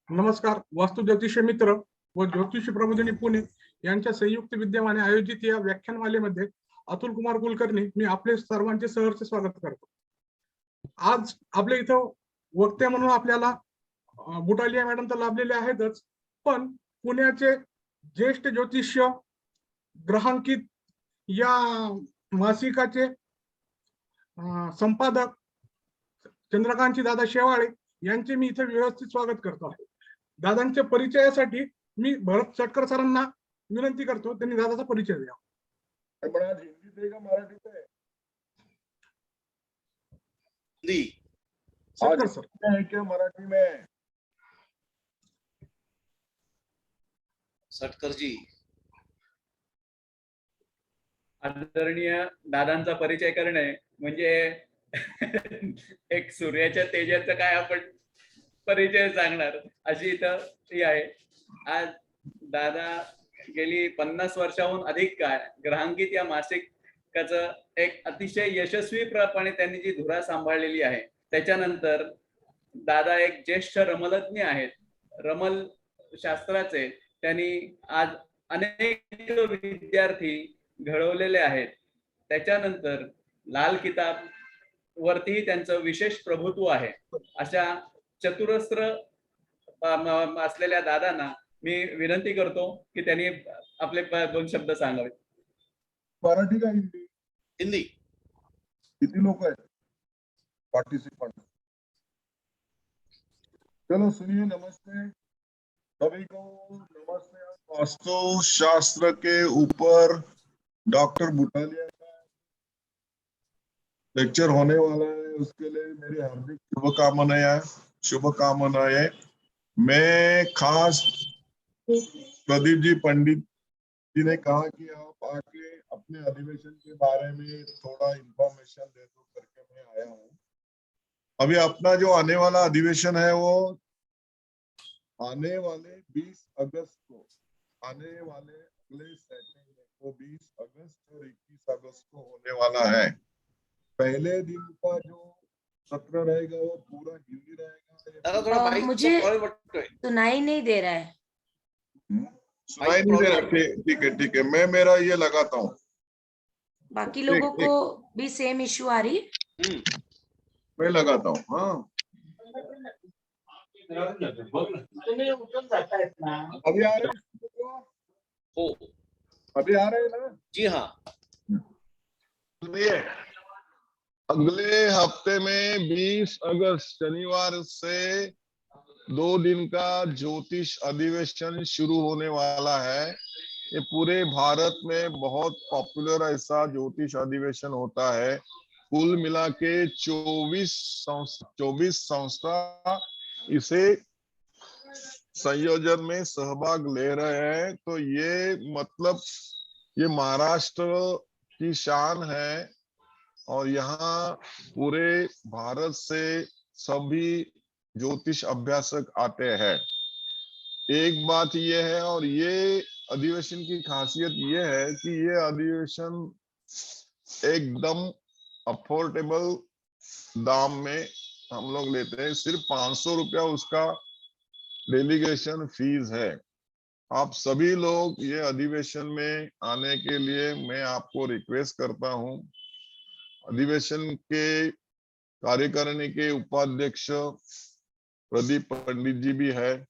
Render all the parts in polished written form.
नमस्कार. वास्तु ज्योतिष मित्र व ज्योतिष प्रबोधिनी पुणे यांच्या संयुक्त विद्यमाने आयोजित या व्याख्यानमालेमध्ये अतुल कुमार कुलकर्णी मी आपले सर्वांचे सहर्ष स्वागत करतो. आज आपल्या इथं वक्ते म्हणून आपल्याला बुटालिया मॅडम तर लाभलेले आहेतच, पण पुण्याचे ज्येष्ठ ज्योतिष्य ग्रहांकित या मासिकाचे संपादक चंद्रकांतजी दादा शेवाळे यांचे मी इथे व्यवस्थित स्वागत करतो आहे. दादांच्या परिचयासाठी मी भरत चटकर सरांना विनंती करतो, त्यांनी दादाचा परिचय द्यावा. हिंदीत आहे का मराठीत आहे? हिंदी. चटकर सर है क्या मराठी में? सटकर जी. आदरणीय दादांचा परिचय करणे म्हणजे एक सूर्याच्या तेजाचं काय आपण परिचय सांगणार अशी इथं ही आहे. आज दादा गेली 50 वर्षाहून अधिक काळ ग्रहांकित या मासिकाचं एक अतिशय यशस्वीपणे त्यांनी जी धुरा सांभाळलेली आहे. त्याच्यानंतर दादा एक ज्येष्ठ रमलज्ञ आहेत. रमल शास्त्राचे त्यांनी आज अनेक विद्यार्थी घडवलेले आहेत. त्याच्यानंतर लाल किताब वरतीही त्यांचं विशेष प्रभुत्व आहे. अशा चतुरस्त्र असलेल्या दादांना मी विनंती करतो की त्यांनी आपले 2 शब्द सांगावे. मराठी का हिंदी? हिंदी. किती लोग हैं पार्टिसिपेंट? चलो सुनिए. नमस्ते सभी को. नमस्ते. वास्तु शास्त्र के ऊपर डॉक्टर बुटालिया का लेक्चर होने वाला है, उसके लिए मेरी हार्दिक शुभकामनाएं. मैं खास प्रदीप जी पंडित जी ने कहा कि आप आके अपने अधिवेशन के बारे में थोड़ा इंफॉर्मेशन दे दो करके मैं आया हूँ. अभी अपना जो आने वाला अधिवेशन है वो आने वाले 20 अगस्त को, आने वाले अगले सैटरडे को 20 अगस्त और 21 अगस्त को होने वाला है. पहले दिन का जो सत्र रहेगा वो पूरा हिंदी रहेगा. मुझे सुनाई नहीं दे रहा है. सुनाई नहीं दे रहा? ठीक है मैं मेरा ये लगाता हूँ. बाकी लोगों को भी सेम इश्यू आ रही है? मैं लगाता हूँ. हाँ अभी आ रहे हैं? हो. अभी आ रहे हैं ना? जी हाँ. सुनिए, अगले हफ्ते में 20 अगस्त शनिवार से 2 दिन का ज्योतिष अधिवेशन शुरू होने वाला है. ये पूरे भारत में बहुत पॉपुलर ऐसा ज्योतिष अधिवेशन होता है. कुल मिला के 24 संस्था इसे संयोजन में सहभाग ले रहे हैं. तो ये मतलब ये महाराष्ट्र की शान है और यहाँ पूरे भारत से सभी ज्योतिष अभ्यासक आते हैं. एक बात ये है और ये अधिवेशन की खासियत ये है कि ये अधिवेशन एकदम अफोर्डेबल दाम में हम लोग लेते हैं. सिर्फ 500 रुपया उसका डेलीगेशन फीस है. आप सभी लोग ये अधिवेशन में आने के लिए मैं आपको रिक्वेस्ट करता हूँ. अधिवेशन के कार्यकारिणी के उपाध्यक्ष प्रदीप पंडित जी भी है,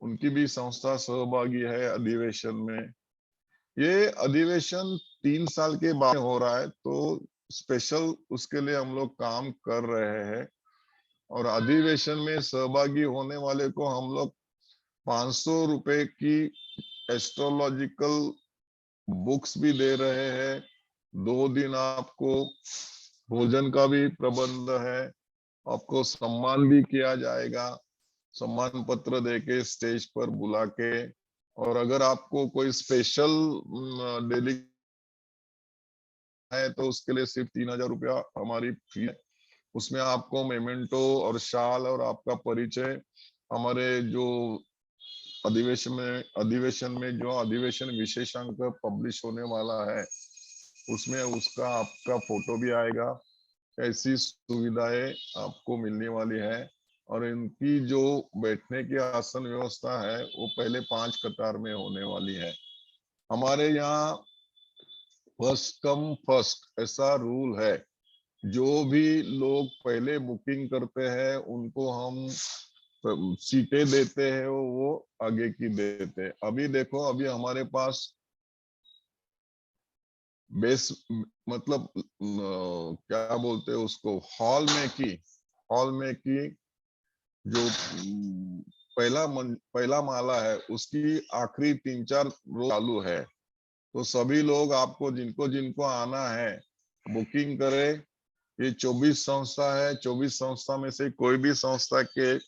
उनकी भी संस्था सहभागी है अधिवेशन में. ये अधिवेशन 3 साल के बाद हो रहा है तो स्पेशल उसके लिए हम लोग काम कर रहे हैं. और अधिवेशन में सहभागी होने वाले को हम लोग 500 रुपए की एस्ट्रोलॉजिकल बुक्स भी दे रहे हैं. 2 दिन आपको भोजन का भी प्रबंध है. आपको सम्मान भी किया जाएगा, सम्मान पत्र देके स्टेज पर बुला के. और अगर आपको कोई स्पेशल डेली है तो उसके लिए सिर्फ 3000 रुपया हमारी फी है. उसमें आपको मेमेंटो और शाल और आपका परिचय हमारे जो अधिवेशन में जो अधिवेशन विशेषांक पब्लिश होने वाला है उसमें उसका आपका फोटो भी आएगा. ऐसी सुविधाएं आपको मिलने वाली है और इनकी जो बैठने की आसन व्यवस्था है वो पहले 5 कतार में होने वाली है। हमारे यहाँ फर्स्ट कम फर्स्ट ऐसा रूल है। जो भी लोग पहले बुकिंग करते हैं उनको हम सीटें देते हैं, वो आगे की देते हैं। अभी देखो, अभी हमारे पास बेस मतलब क्या बोलते हैं उसको, हॉल में की जो पहला माला है उसकी आखिरी 3-4 रो चालू है। तो सभी लोग आपको जिनको जिनको आना है बुकिंग करे। ये 24 संस्था है, 24 संस्था में से कोई भी संस्था के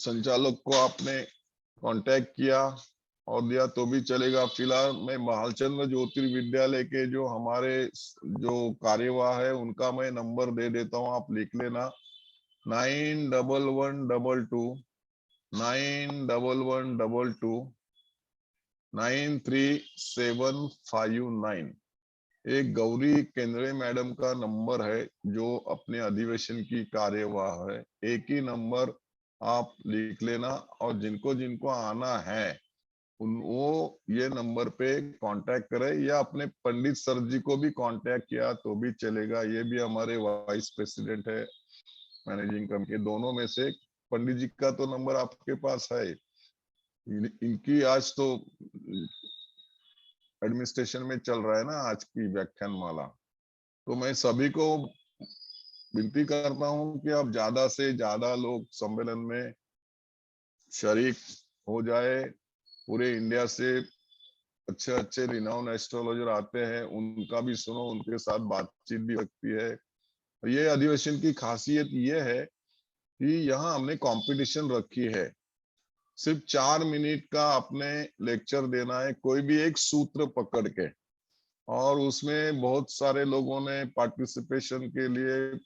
संचालक को आपने कांटेक्ट किया और दिया तो भी चलेगा। फिलहाल मैं महालचंद्र ज्योतिर्विद्यालय के जो हमारे जो कार्यवाह है उनका मैं नंबर दे देता हूँ, आप लिख लेना। 911122 911122 93759। एक गौरी केंद्रे मैडम का नंबर है जो अपने अधिवेशन की कार्यवाह है। एक ही नंबर आप लिख लेना और जिनको जिनको आना है वो ये नंबर पे कांटेक्ट करे, या अपने पंडित सर जी को भी कांटेक्ट किया तो भी चलेगा। ये भी हमारे वाइस प्रेसिडेंट है मैनेजिंग कमेटी, दोनों में से। पंडित जी का तो नंबर आपके पास है। इनकी आज तो एडमिनिस्ट्रेशन में चल रहा है ना आज की व्याख्यान माला। तो मैं सभी को विनती करता हूं कि आप ज्यादा से ज्यादा लोग सम्मेलन में शरीक हो जाए। पूरे इंडिया से अच्छे अच्छे रिनाउंड एस्ट्रोलॉजर आते हैं, उनका भी सुनो, उनके साथ बातचीत भी लगती है। ये अधिवेशन की खासियत ये है कि यहाँ हमने कंपटीशन रखी है। सिर्फ 4 मिनट का आपने लेक्चर देना है, कोई भी एक सूत्र पकड़ के, और उसमें बहुत सारे लोगों ने पार्टिसिपेशन के लिए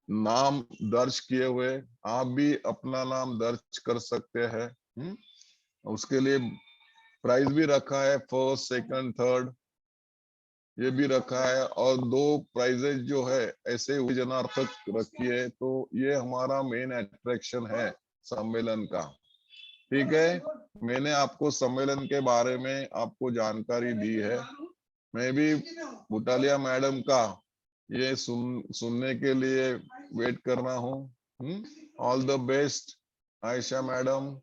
नाम दर्ज किए हुए। आप भी अपना नाम दर्ज कर सकते हैं। उसके लिए प्राइज भी रखा है, फर्स्ट सेकंड थर्ड ये भी रखा है, और 2 प्राइजेज जो है ऐसे जनार्थक रखी है। तो ये हमारा मेन अट्रैक्शन है सम्मेलन का। ठीक है, मैंने आपको सम्मेलन के बारे में आपको जानकारी दी है। मैं भी बुटालिया मैडम का ये सुनने के लिए वेट कर रहा हूँ। All the best Ayesha madam.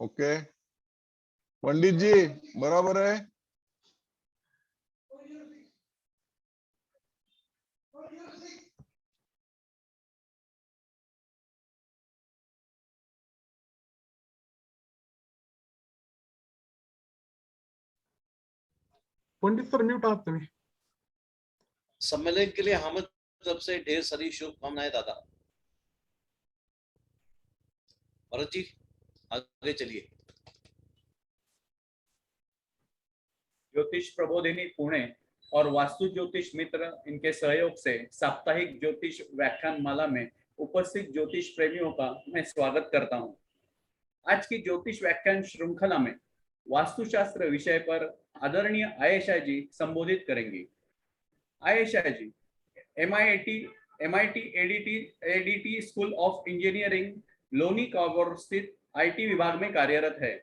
Okay Pandit ji, बराबर है। पंडित सर म्यूट आहात तुम्ही। सम्मेलन के लिए हम तरफ से ढेर सारी शुभकामनाएं दादा। भरत जी आगे चलिए। ज्योतिष प्रबोधिनी पुणे और वास्तु ज्योतिष मित्र इनके सहयोग से साप्ताहिक ज्योतिष व्याख्यान माला में उपस्थित ज्योतिष प्रेमियों का मैं स्वागत करता हूं। आज की ज्योतिष व्याख्यान श्रृंखला में वास्तुशास्त्र विषय पर आदरणीय आयशा जी संबोधित करेंगी। Ayesha ji MIT ADT school of engineering Loni Kalbhor स्थित IT विभाग में कार्यरत है।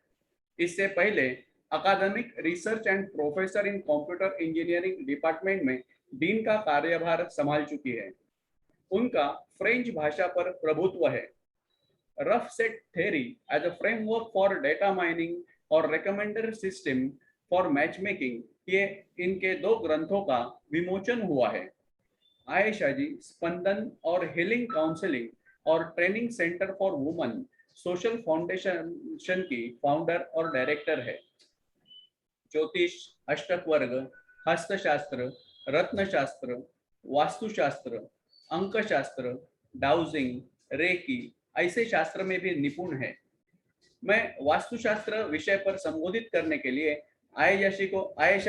इससे पहले academic research and professor in computer engineering department में डीन का कार्यभार संभाल चुकी है। उनका फ्रेंच भाषा पर प्रभुत्व है। Rough set theory as a framework for data mining और recommender system for match making, ये इनके 2 ग्रंथों का विमोचन हुआ है। आयशा जी स्पंदन और हीलिंग काउंसलिंग और training centre for women social foundation की फाउंडर और डायरेक्टर है। ज्योतिष, अष्टक वर्ग, हस्तशास्त्र, रत्नशास्त्र, वास्तुशास्त्र, अंकशास्त्र, डाउजिंग, रेकी ऐसे शास्त्र में भी निपुण है। मैं वास्तुशास्त्र विषय पर संबोधित करने के लिए आयशा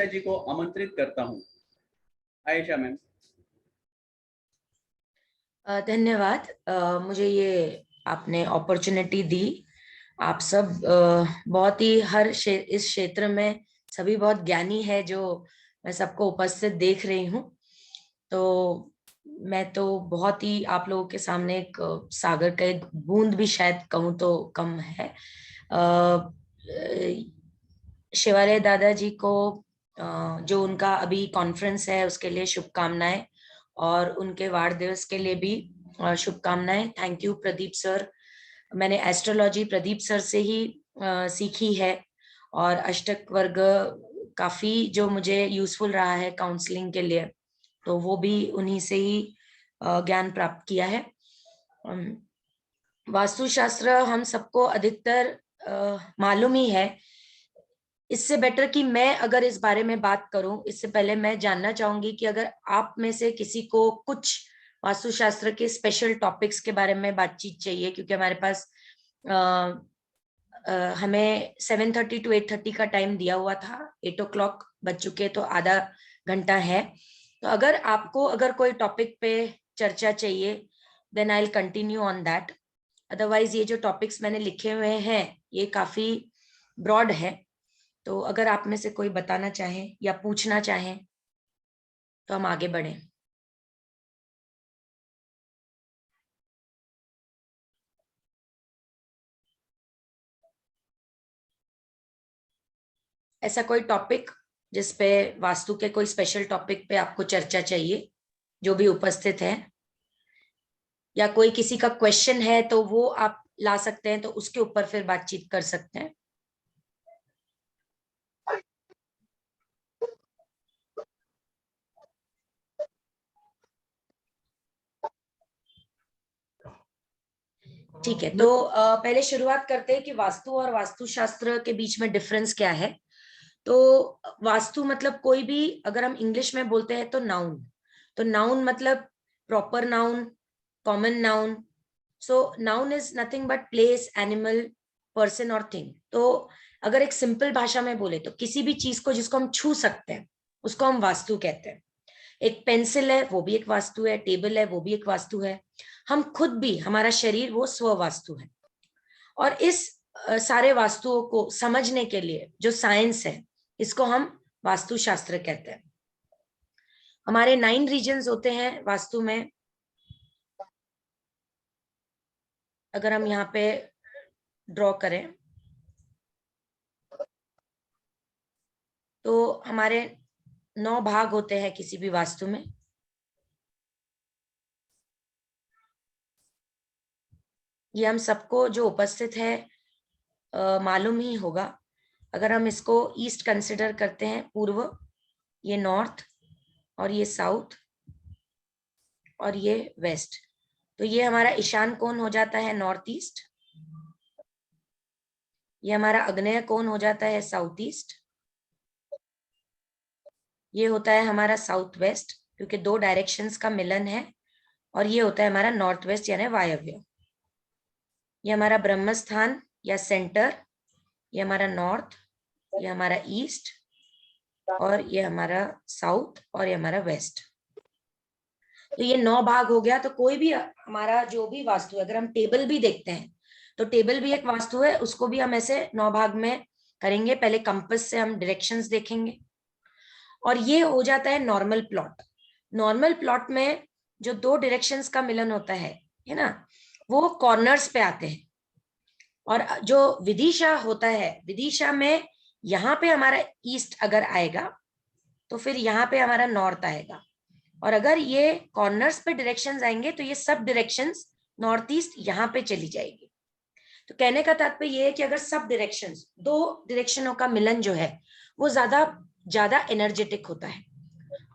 जी को आमंत्रित करता हूं। आयशा मैम। धन्यवाद, मुझे ये आपने अपॉर्चुनिटी दी। आप सब बहुत ही इस क्षेत्र में सभी बहुत ज्ञानी है जो मैं सबको उपस्थित देख रही हूँ। तो मैं तो बहुत ही आप लोगों के सामने एक सागर का एक बूंद भी शायद कहूँ तो कम है। शिवालय दादाजी को जो उनका अभी कॉन्फ्रेंस है उसके लिए शुभकामनाएं, और उनके वार दिवस के लिए भी शुभकामनाएं। Thank you Pradeep sir. मैंने एस्ट्रोलॉजी प्रदीप सर से ही सीखी है, और अष्टक वर्ग काफी जो मुझे यूजफुल रहा है काउंसलिंग के लिए, तो वो भी उन्हीं से ही ज्ञान प्राप्त किया है। वास्तुशास्त्र हम सबको अधिकतर मालूम ही है। इससे बेटर कि मैं अगर इस बारे में बात करूं, इससे पहले मैं जानना चाहूंगी कि अगर आप में से किसी को कुछ वास्तुशास्त्र के स्पेशल टॉपिक्स के बारे में बातचीत चाहिए, क्योंकि हमारे पास हमें 7:30 to 8:30 का टाइम दिया हुआ था। 8 o'clock बज चुके, तो आधा घंटा है। तो अगर आपको अगर कोई टॉपिक पे चर्चा चाहिए, then I will continue on that. Otherwise ये जो टॉपिक्स मैंने लिखे हुए हैं ये काफी ब्रॉड है, तो अगर आप में से कोई बताना चाहे या पूछना चाहे तो हम आगे बढ़े। ऐसा कोई टॉपिक जिसपे वास्तु के कोई स्पेशल टॉपिक पे आपको चर्चा चाहिए, जो भी उपस्थित है, या कोई किसी का क्वेश्चन है तो वो आप ला सकते हैं, तो उसके ऊपर फिर बातचीत कर सकते हैं। ठीक है, तो पहले शुरुआत करते हैं कि वास्तु और वास्तुशास्त्र के बीच में डिफरेंस क्या है। तो वास्तु मतलब कोई भी, अगर हम इंग्लिश में बोलते हैं तो नाउन, तो नाउन मतलब proper noun, common noun. So noun is nothing but place, animal, person और थिंग। तो अगर एक सिंपल भाषा में बोले तो किसी भी चीज को जिसको हम छू सकते हैं उसको हम वास्तु कहते हैं। एक पेंसिल है वो भी एक वास्तु है, टेबल है वो भी एक वास्तु है, हम खुद भी, हमारा शरीर वो स्ववास्तु है। और इस सारे वास्तुओं को समझने के लिए जो साइंस है इसको हम वास्तुशास्त्र कहते हैं। हमारे 9 रीजन्स होते हैं वास्तु में। अगर हम यहाँ पे ड्रॉ करें तो हमारे 9 भाग होते हैं किसी भी वास्तु में। ये हम सबको जो उपस्थित है मालूम ही होगा। अगर हम इसको ईस्ट कंसिडर करते हैं, पूर्व, ये नॉर्थ, और ये साउथ, और ये वेस्ट, तो ये हमारा ईशान कोण हो जाता है नॉर्थ ईस्ट। ये हमारा आग्नेय कोण हो जाता है साउथ ईस्ट। ये होता है हमारा साउथ वेस्ट, क्योंकि 2 डायरेक्शंस का मिलन है। और ये होता है हमारा नॉर्थ वेस्ट यानी वायव्य। ये हमारा ब्रह्म स्थान या सेंटर, ये हमारा नॉर्थ, ये हमारा ईस्ट, और ये हमारा साउथ, और ये हमारा वेस्ट। तो ये 9 भाग हो गया। तो कोई भी हमारा जो भी वास्तु है, अगर हम टेबल भी देखते हैं तो टेबल भी एक वास्तु है, उसको भी हम ऐसे 9 भाग में करेंगे। पहले कंपास से हम डायरेक्शंस देखेंगे, और ये हो जाता है नॉर्मल प्लॉट। नॉर्मल प्लॉट में जो 2 डायरेक्शंस का मिलन होता है ना, वो कॉर्नर्स पे आते हैं। और जो विदिशा होता है, विदिशा में यहाँ पे हमारा ईस्ट अगर आएगा तो फिर यहाँ पे हमारा नॉर्थ आएगा। और अगर ये कॉर्नर्स पे डायरेक्शंस आएंगे तो ये सब डायरेक्शंस नॉर्थ ईस्ट यहाँ पे चली जाएगी। तो कहने का तात्पर्य ये है कि अगर सब डायरेक्शंस, 2 डायरेक्शनों का मिलन जो है वो ज्यादा एनर्जेटिक होता है।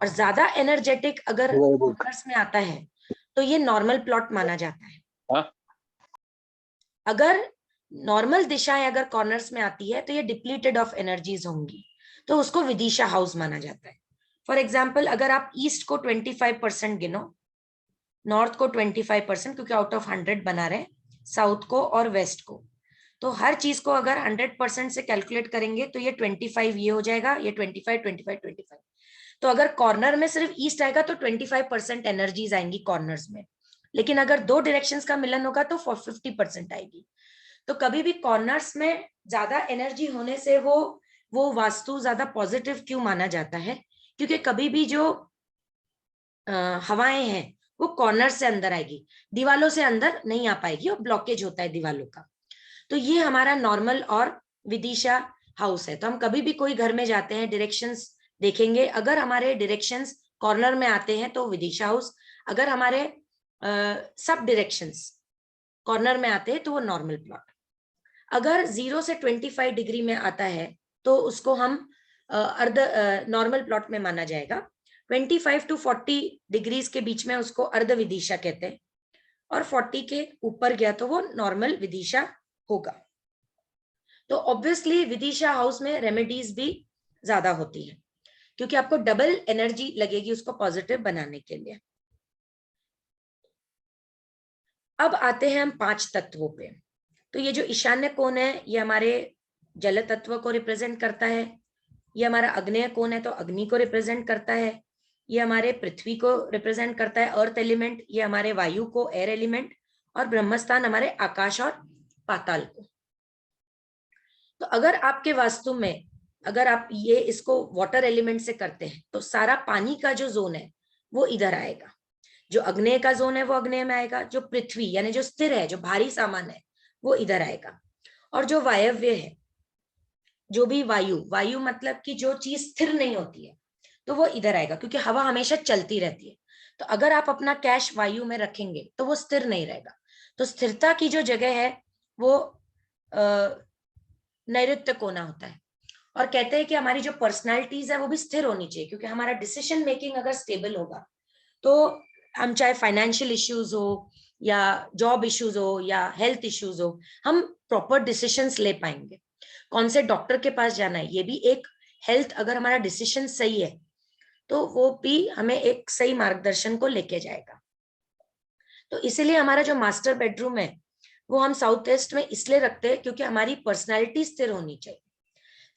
और ज्यादा एनर्जेटिक अगर कॉर्नर्स में आता है तो ये नॉर्मल प्लॉट माना जाता है। अगर नॉर्मल दिशाएं अगर कॉर्नर्स में आती है तो ये डिप्लीटेड ऑफ एनर्जीज होंगी, तो उसको विदिशा हाउस माना जाता है। फॉर एग्जाम्पल, अगर आप ईस्ट को 25% गिनो, नॉर्थ को 25%, क्योंकि आउट ऑफ 100 बना रहे, साउथ को और वेस्ट को, तो हर चीज को अगर 100% से कैलकुलेट करेंगे तो ये 25 ये हो जाएगा, ये 25, 25, 25। तो अगर कॉर्नर में सिर्फ ईस्ट आएगा तो 25% एनर्जीज आएंगी कॉर्नर्स में, लेकिन अगर 2 डायरेक्शंस का मिलन होगा तो 50% आएगी। तो कभी भी कॉर्नर्स में ज्यादा एनर्जी होने से वो वास्तु ज्यादा पॉजिटिव क्यों माना जाता है? क्योंकि कभी भी जो हवाएं हैं वो कॉर्नर से अंदर आएगी, दीवालों से अंदर नहीं आ पाएगी और ब्लॉकेज होता है दीवालों का। तो ये हमारा नॉर्मल और विदिशा हाउस है। तो हम कभी भी कोई घर में जाते हैं, डायरेक्शंस देखेंगे, अगर हमारे डायरेक्शंस कॉर्नर में आते हैं तो विदिशा हाउस, अगर हमारे सब डायरेक्शंस कॉर्नर में आते हैं तो वो नॉर्मल प्लॉट। अगर 0 से 25 डिग्री में आता है तो उसको हम अर्ध नॉर्मल प्लॉट में माना जाएगा। 25 to 40 डिग्रीज के बीच में उसको अर्ध विदिशा कहते हैं, और 40 के ऊपर गया तो वो नॉर्मल विदिशा होगा। तो ऑब्वियसली विदिशा हाउस में रेमेडीज भी ज्यादा होती है, क्योंकि आपको डबल एनर्जी लगेगी उसको पॉजिटिव बनाने के लिए। अब आते हैं हम 5 तत्वों पे। तो ये जो ईशान्य कोण है ये हमारे जल तत्व को रिप्रेजेंट करता है, ये हमारा आग्नेय कोण है तो अग्नि को रिप्रेजेंट करता है, ये हमारे पृथ्वी को रिप्रेजेंट करता है अर्थ एलिमेंट, ये हमारे वायु को एयर एलिमेंट, और ब्रह्मस्थान हमारे आकाश और पाताल को। तो अगर आपके वास्तु में अगर आप ये इसको वाटर एलिमेंट से करते हैं तो सारा पानी का जो जोन है वो इधर आएगा, जो अग्नेय का जोन है वो अग्नेय में आएगा, जो पृथ्वी यानी जो स्थिर है, जो भारी सामान है वो इधर आएगा, और जो वायव्य है, जो भी वायु मतलब कि जो चीज स्थिर नहीं होती है तो वो इधर आएगा, क्योंकि हवा हमेशा चलती रहती है। तो अगर आप अपना कैश वायु में रखेंगे तो वो स्थिर नहीं रहेगा। तो स्थिरता की जो जगह है वो नैऋत्य कोना होता है, और कहते हैं कि हमारी जो पर्सनालिटीज है वो भी स्थिर होनी चाहिए, क्योंकि हमारा डिसीजन मेकिंग अगर स्टेबल होगा तो हम चाहे फाइनेंशियल इश्यूज हो या जॉब इश्यूज हो या हेल्थ इश्यूज हो, हम प्रॉपर डिसीजंस ले पाएंगे। कौन से डॉक्टर के पास जाना है, ये भी एक हेल्थ, अगर हमारा डिसीजन सही है तो वो भी हमें एक सही मार्गदर्शन को लेके जाएगा। तो इसीलिए हमारा जो मास्टर बेडरूम है वो हम साउथ वेस्ट में इसलिए रखते हैं क्योंकि हमारी पर्सनालिटी स्थिर होनी चाहिए।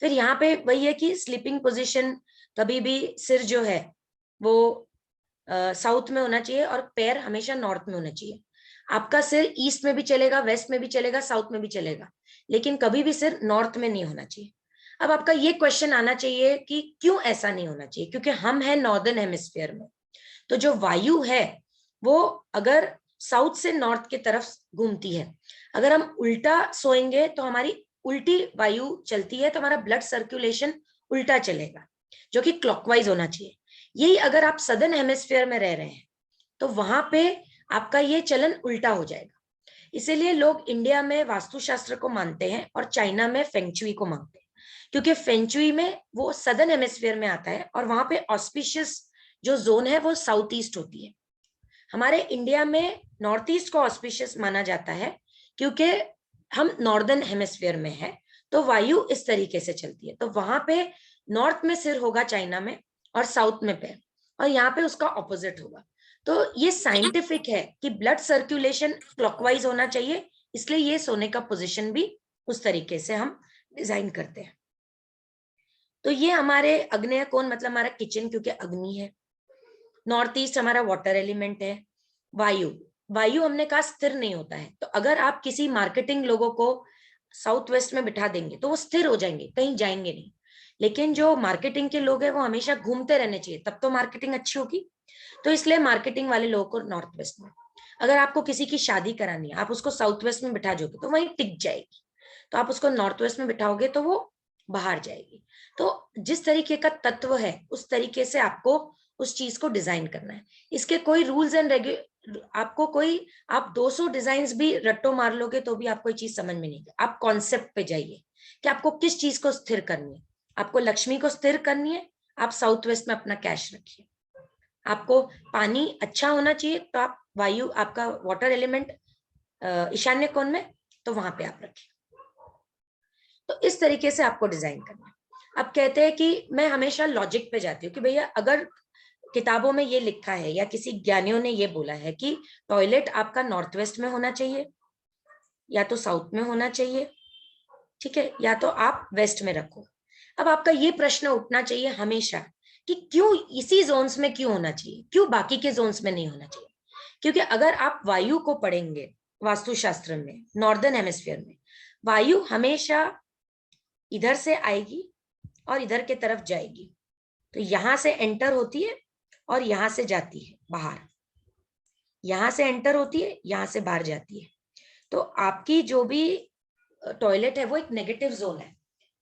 फिर यहाँ पे वही है कि स्लीपिंग पोजीशन, कभी भी सिर जो है वो साउथ में होना चाहिए और पैर हमेशा नॉर्थ में होना चाहिए। आपका सिर ईस्ट में भी चलेगा, वेस्ट में भी चलेगा, साउथ में भी चलेगा, लेकिन कभी भी सिर नॉर्थ में नहीं होना चाहिए। अब आपका ये क्वेश्चन आना चाहिए कि क्यों ऐसा नहीं होना चाहिए, क्योंकि हम हैं नॉर्दर्न हेमिस्फीयर में, तो जो वायु है वो अगर साउथ से नॉर्थ की तरफ घूमती है, अगर हम उल्टा सोएंगे तो हमारी उल्टी वायु चलती है, तो हमारा ब्लड सर्कुलेशन उल्टा चलेगा, जो कि क्लॉकवाइज होना चाहिए। यही अगर आप सदर्न हेमिस्फीयर में रह रहे हैं तो वहां पे आपका ये चलन उल्टा हो जाएगा। इसीलिए लोग इंडिया में वास्तुशास्त्र को मानते हैं और चाइना में फेंगचुई को मानते हैं, क्योंकि फेंगचुई में वो सदर्न हेमिस्फीयर में आता है और वहां पे ऑस्पिशियस जो जोन है वो साउथ ईस्ट होती है। हमारे इंडिया में नॉर्थ ईस्ट को ऑस्पिशियस माना जाता है क्योंकि हम नॉर्दर्न हेमिस्फीयर में है, तो वायु इस तरीके से चलती है। तो वहां पे नॉर्थ में सिर होगा चाइना में और साउथ में पैर, और यहाँ पे उसका ऑपोजिट होगा। तो ये साइंटिफिक है कि ब्लड सर्कुलेशन क्लॉकवाइज होना चाहिए, इसलिए ये सोने का पोजीशन भी उस तरीके से हम डिजाइन करते हैं। तो ये हमारे अग्नेय कोण मतलब हमारा किचन, क्योंकि अग्नि है। नॉर्थ ईस्ट हमारा वाटर एलिमेंट है। वायु हमने कहा स्थिर नहीं होता है, तो अगर आप किसी मार्केटिंग लोगों को साउथ वेस्ट में बिठा देंगे तो वो स्थिर हो जाएंगे, कहीं जाएंगे नहीं। लेकिन जो मार्केटिंग के लोग हैं वो हमेशा घूमते रहने चाहिए, तब तो मार्केटिंग अच्छी होगी। तो इसलिए मार्केटिंग वाले लोगों को नॉर्थ वेस्ट में, अगर आपको किसी की शादी करानी है आप उसको साउथ वेस्ट में बिठा दोगे तो वहीं टिक जाएगी, तो आप उसको नॉर्थ वेस्ट में बिठाओगे तो वो बाहर जाएगी। तो जिस तरीके का तत्व है उस तरीके से आपको उस चीज को डिजाइन करना है। इसके कोई रूल्स एंड आपको कोई आप 200 डिजाइन भी रट्टो मार लोगे तो भी आपको ये चीज समझ में नहीं आएगी। आप कॉन्सेप्ट पे जाइए कि आपको किस चीज को स्थिर करनी है। आपको लक्ष्मी को स्थिर करनी है, आप साउथ वेस्ट में अपना कैश रखिए। आपको पानी अच्छा होना चाहिए तो आप वायु, आपका वाटर एलिमेंट ईशान्य कोण में, तो वहां पे आप रखिए। तो इस तरीके से आपको डिजाइन करना है। अब कहते हैं कि मैं हमेशा लॉजिक पे जाती हूँ कि भैया अगर किताबों में ये लिखा है या किसी ज्ञानियों ने ये बोला है कि टॉयलेट आपका नॉर्थ वेस्ट में होना चाहिए या तो साउथ में होना चाहिए, ठीक है, या तो आप वेस्ट में रखो। अब आपका ये प्रश्न उठना चाहिए हमेशा कि क्यों इसी जोन्स में क्यों होना चाहिए, क्यों बाकी के जोन्स में नहीं होना चाहिए। क्योंकि अगर आप वायु को पढ़ेंगे वास्तुशास्त्र में, नॉर्दर्न हेमिस्फीयर में वायु हमेशा इधर से आएगी और इधर के तरफ जाएगी। तो यहां से एंटर होती है और यहां से जाती है बाहर। यहाँ से एंटर होती है, यहाँ से बाहर जाती है। तो आपकी जो भी टॉयलेट है वो एक नेगेटिव जोन है,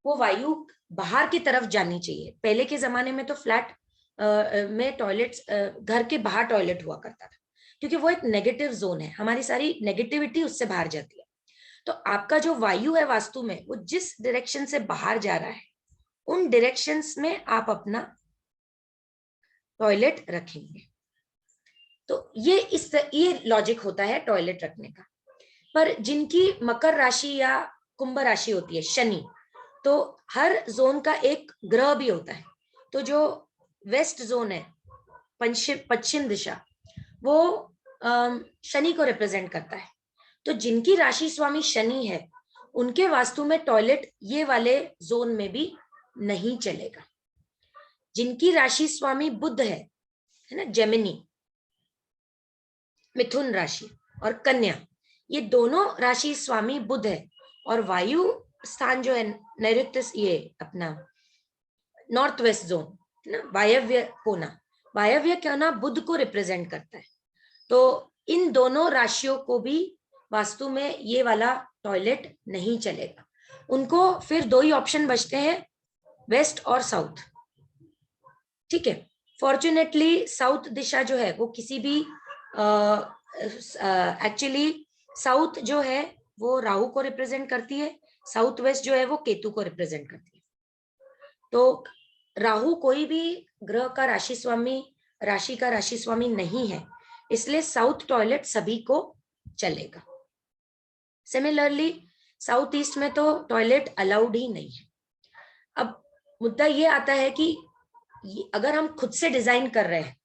वो वायु बाहर की तरफ जानी चाहिए। पहले के जमाने में तो फ्लैट में टॉयलेट, घर के बाहर टॉयलेट हुआ करता था, क्योंकि वो एक नेगेटिव जोन है, हमारी सारी नेगेटिविटी उससे बाहर जाती है। तो आपका जो वायु है वास्तु में, वो जिस डायरेक्शन से बाहर जा रहा है उन डायरेक्शंस में आप अपना टॉयलेट रखेंगे। तो ये लॉजिक होता है टॉयलेट रखने का। पर जिनकी मकर राशि या कुंभ राशि होती है, शनि, तो हर जोन का एक ग्रह भी होता है। तो जो वेस्ट जोन है, पश्चिम दिशा, वो शनि को रिप्रेजेंट करता है। तो जिनकी राशि स्वामी शनि है, उनके वास्तु में टॉयलेट ये वाले जोन में भी नहीं चलेगा। जिनकी राशि स्वामी बुध है ना, जेमिनी, मिथुन राशि और कन्या, ये दोनों राशि स्वामी बुध है, और वायु स्थान जो है नैऋत्य, ये अपना नॉर्थ वेस्ट जोन ना, वायव्य कोना बुध को रिप्रेजेंट करता है। तो इन दोनों राशियों को भी वास्तु में ये वाला टॉयलेट नहीं चलेगा। उनको फिर दो ही ऑप्शन बचते हैं, वेस्ट और साउथ। ठीक है, फॉर्चुनेटली साउथ दिशा जो है वो किसी भी एक्चुअली साउथ जो है वो राहु को रिप्रेजेंट करती है, साउथ वेस्ट जो है वो केतु को रिप्रेजेंट करती है। तो राहु कोई भी ग्रह का राशि का राशि स्वामी नहीं है, इसलिए साउथ टॉयलेट सभी को चलेगा। सिमिलरली साउथ ईस्ट में तो टॉयलेट अलाउड ही नहीं है। अब मुद्दा ये आता है कि अगर हम खुद से डिजाइन कर रहे हैं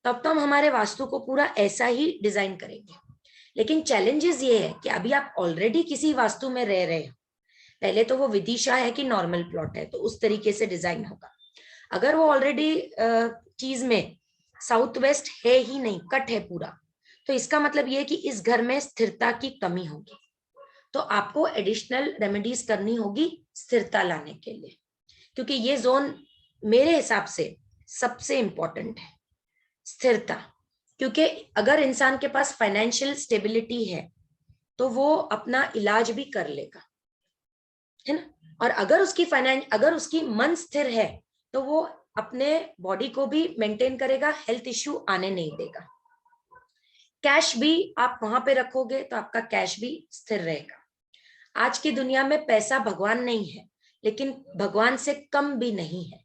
तब तो हम हमारे वास्तु को पूरा ऐसा ही डिजाइन करेंगे, लेकिन चैलेंजेस ये है कि अभी आप ऑलरेडी किसी वास्तु में रह रहे हो, पहले तो वो विदिशा है कि नॉर्मल प्लॉट है, तो उस तरीके से डिजाइन होगा। अगर वो ऑलरेडी चीज में साउथ वेस्ट है ही नहीं, कट है पूरा, तो इसका मतलब ये है कि इस घर में स्थिरता की कमी होगी। तो आपको एडिशनल रेमेडीज करनी होगी स्थिरता लाने के लिए, क्योंकि ये जोन मेरे हिसाब से सबसे इंपॉर्टेंट है, स्थिरता। क्योंकि अगर इंसान के पास फाइनेंशियल स्टेबिलिटी है तो वो अपना इलाज भी कर लेगा, है ना। और अगर उसकी मन स्थिर है तो वो अपने बॉडी को भी मेंटेन करेगा, हेल्थ इश्यू आने नहीं देगा। कैश भी आप वहां पे रखोगे तो आपका कैश भी स्थिर रहेगा। आज की दुनिया में पैसा भगवान नहीं है, लेकिन भगवान से कम भी नहीं है।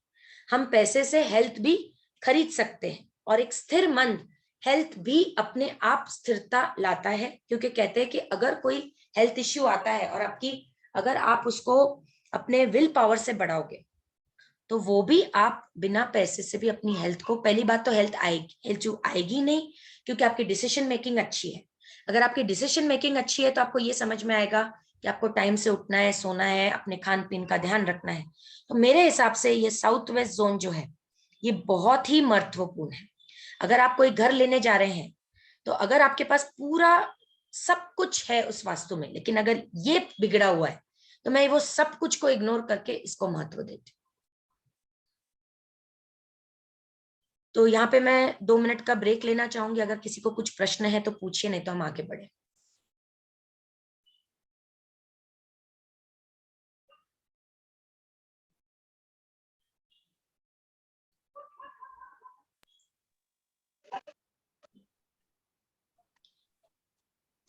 हम पैसे से हेल्थ भी खरीद सकते हैं, और एक स्थिर मन हेल्थ भी अपने आप स्थिरता लाता है। क्योंकि कहते हैं कि अगर कोई हेल्थ इश्यू आता है और अगर आप उसको अपने विल पावर से बढ़ाओगे तो वो भी आप बिना पैसे से भी अपनी हेल्थ को, पहली बात तो हेल्थ आएगी नहीं, क्योंकि आपकी डिसीजन मेकिंग अच्छी है। अगर आपकी डिसीजन मेकिंग अच्छी है तो आपको ये समझ में आएगा कि आपको टाइम से उठना है, सोना है, अपने खान पीन का ध्यान रखना है। तो मेरे हिसाब से ये साउथ वेस्ट जोन जो है ये बहुत ही महत्वपूर्ण है। अगर आप कोई घर लेने जा रहे हैं तो अगर आपके पास पूरा सब कुछ है उस वास्तु में, लेकिन अगर ये बिगड़ा हुआ है, तो मैं वो सब कुछ को इग्नोर करके इसको महत्व देती हूँ। तो यहाँ पे मैं 2 मिनट का ब्रेक लेना चाहूंगी। अगर किसी को कुछ प्रश्न है तो पूछिए, नहीं तो हम आगे बढ़े।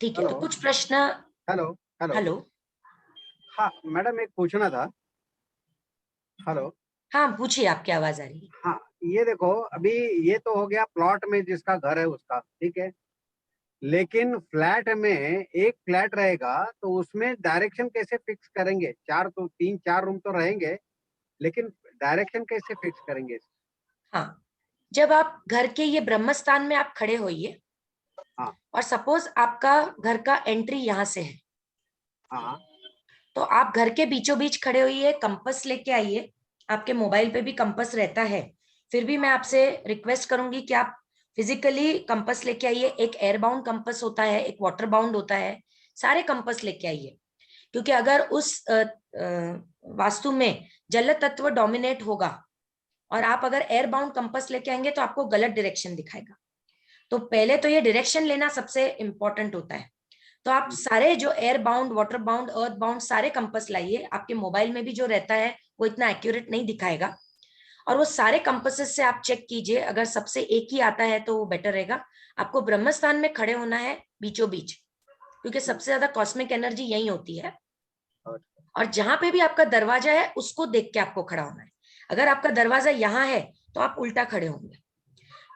ठीक है, तो हेलो। कुछ प्रश्न। हेलो हेलो हेलो, हाँ मैडम, एक पूछना था। हेलो। हाँ पूछिए, आपकी आवाज आ रही है। हाँ, ये देखो, अभी ये तो हो गया प्लॉट में जिसका घर है उसका, ठीक है। लेकिन फ्लैट में एक फ्लैट रहेगा तो उसमें डायरेक्शन कैसे फिक्स करेंगे? 3-4 रूम तो रहेंगे, लेकिन डायरेक्शन कैसे फिक्स करेंगे? हाँ, जब आप घर के ये ब्रह्म स्थान में आप खड़े होइए, हाँ और सपोज आपका घर का एंट्री यहाँ से है, हाँ तो आप घर के बीचों बीच खड़े होइए, कंपास लेके आइए। आपके मोबाइल पे भी कंपास रहता है, फिर भी मैं आपसे रिक्वेस्ट करूंगी कि आप फिजिकली कंपास लेके आइए। एक एयर बाउंड कंपास होता है, एक वाटर बाउंड होता है, सारे कंपास लेके आइए। क्योंकि अगर उस वास्तु में जल तत्व डोमिनेट होगा और आप अगर एयर बाउंड कंपास लेके आएंगे तो आपको गलत डायरेक्शन दिखाएगा। तो पहले तो ये डायरेक्शन लेना सबसे इंपॉर्टेंट होता है। तो आप सारे जो air bound, water bound, earth bound सारे कंपास लाइए। आपके मोबाइल में भी जो रहता है वो इतना एक्यूरेट नहीं दिखाएगा, और वो सारे कंपासेस से आप चेक कीजिए, अगर सबसे एक ही आता है तो वो बेटर रहेगा। आपको ब्रह्मस्थान में खड़े होना है बीचों बीच, क्योंकि सबसे ज्यादा कॉस्मिक एनर्जी यही होती है। और जहां पे भी आपका दरवाजा है उसको देख के आपको खड़ा होना है। अगर आपका दरवाजा यहाँ है तो आप उल्टा खड़े होंगे।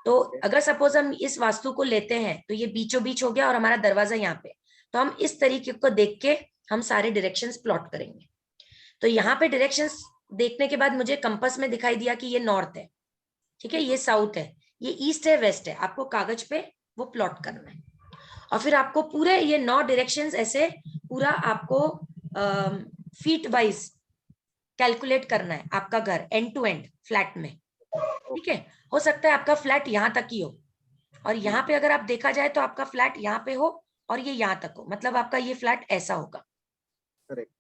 तो अगर सपोज हम इस वास्तु को लेते हैं तो ये बीचों बीच हो गया और हमारा दरवाजा यहाँ पे, तो हम इस तरीके को देख के हम सारे डायरेक्शंस प्लॉट करेंगे। तो यहाँ पे डायरेक्शंस देखने के बाद मुझे कंपास में दिखाई दिया कि ये नॉर्थ है, ठीक है, ये साउथ है, ये ईस्ट है, वेस्ट है। आपको कागज पे वो प्लॉट करना है, और फिर आपको पूरे ये 9 डायरेक्शंस ऐसे पूरा आपको फीट वाइज कैलकुलेट करना है आपका घर एंड टू एंड फ्लैट में, ठीक है। हो सकता है आपका फ्लैट यहाँ तक ही हो, और यहाँ पे अगर आप देखा जाए तो आपका फ्लैट यहाँ पे हो और ये यहाँ तक हो, मतलब आपका ये फ्लैट ऐसा होगा। करेक्ट।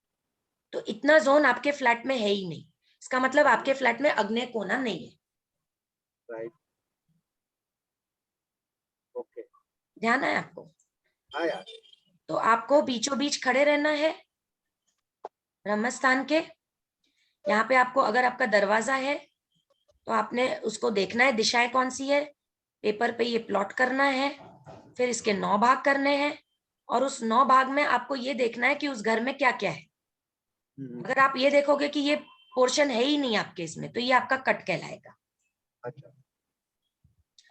तो इतना जोन आपके फ्लैट में है ही नहीं, इसका मतलब आपके फ्लैट में अग्नेय कोना नहीं है। राइट, ओके, ध्यान है आपको? हाँ यार। तो आपको बीचों बीच खड़े रहना है ब्रह्मस्थान के। यहाँ पे आपको, अगर आपका दरवाजा है तो आपने उसको देखना है दिशाएं कौन सी है, पेपर पे ये प्लॉट करना है, फिर इसके 9 भाग करने हैं, और उस 9 भाग में आपको ये देखना है कि उस घर में क्या क्या है। अगर आप ये देखोगे कि ये पोर्शन है ही नहीं आपके इसमें, तो ये आपका कट कहलाएगा। अच्छा,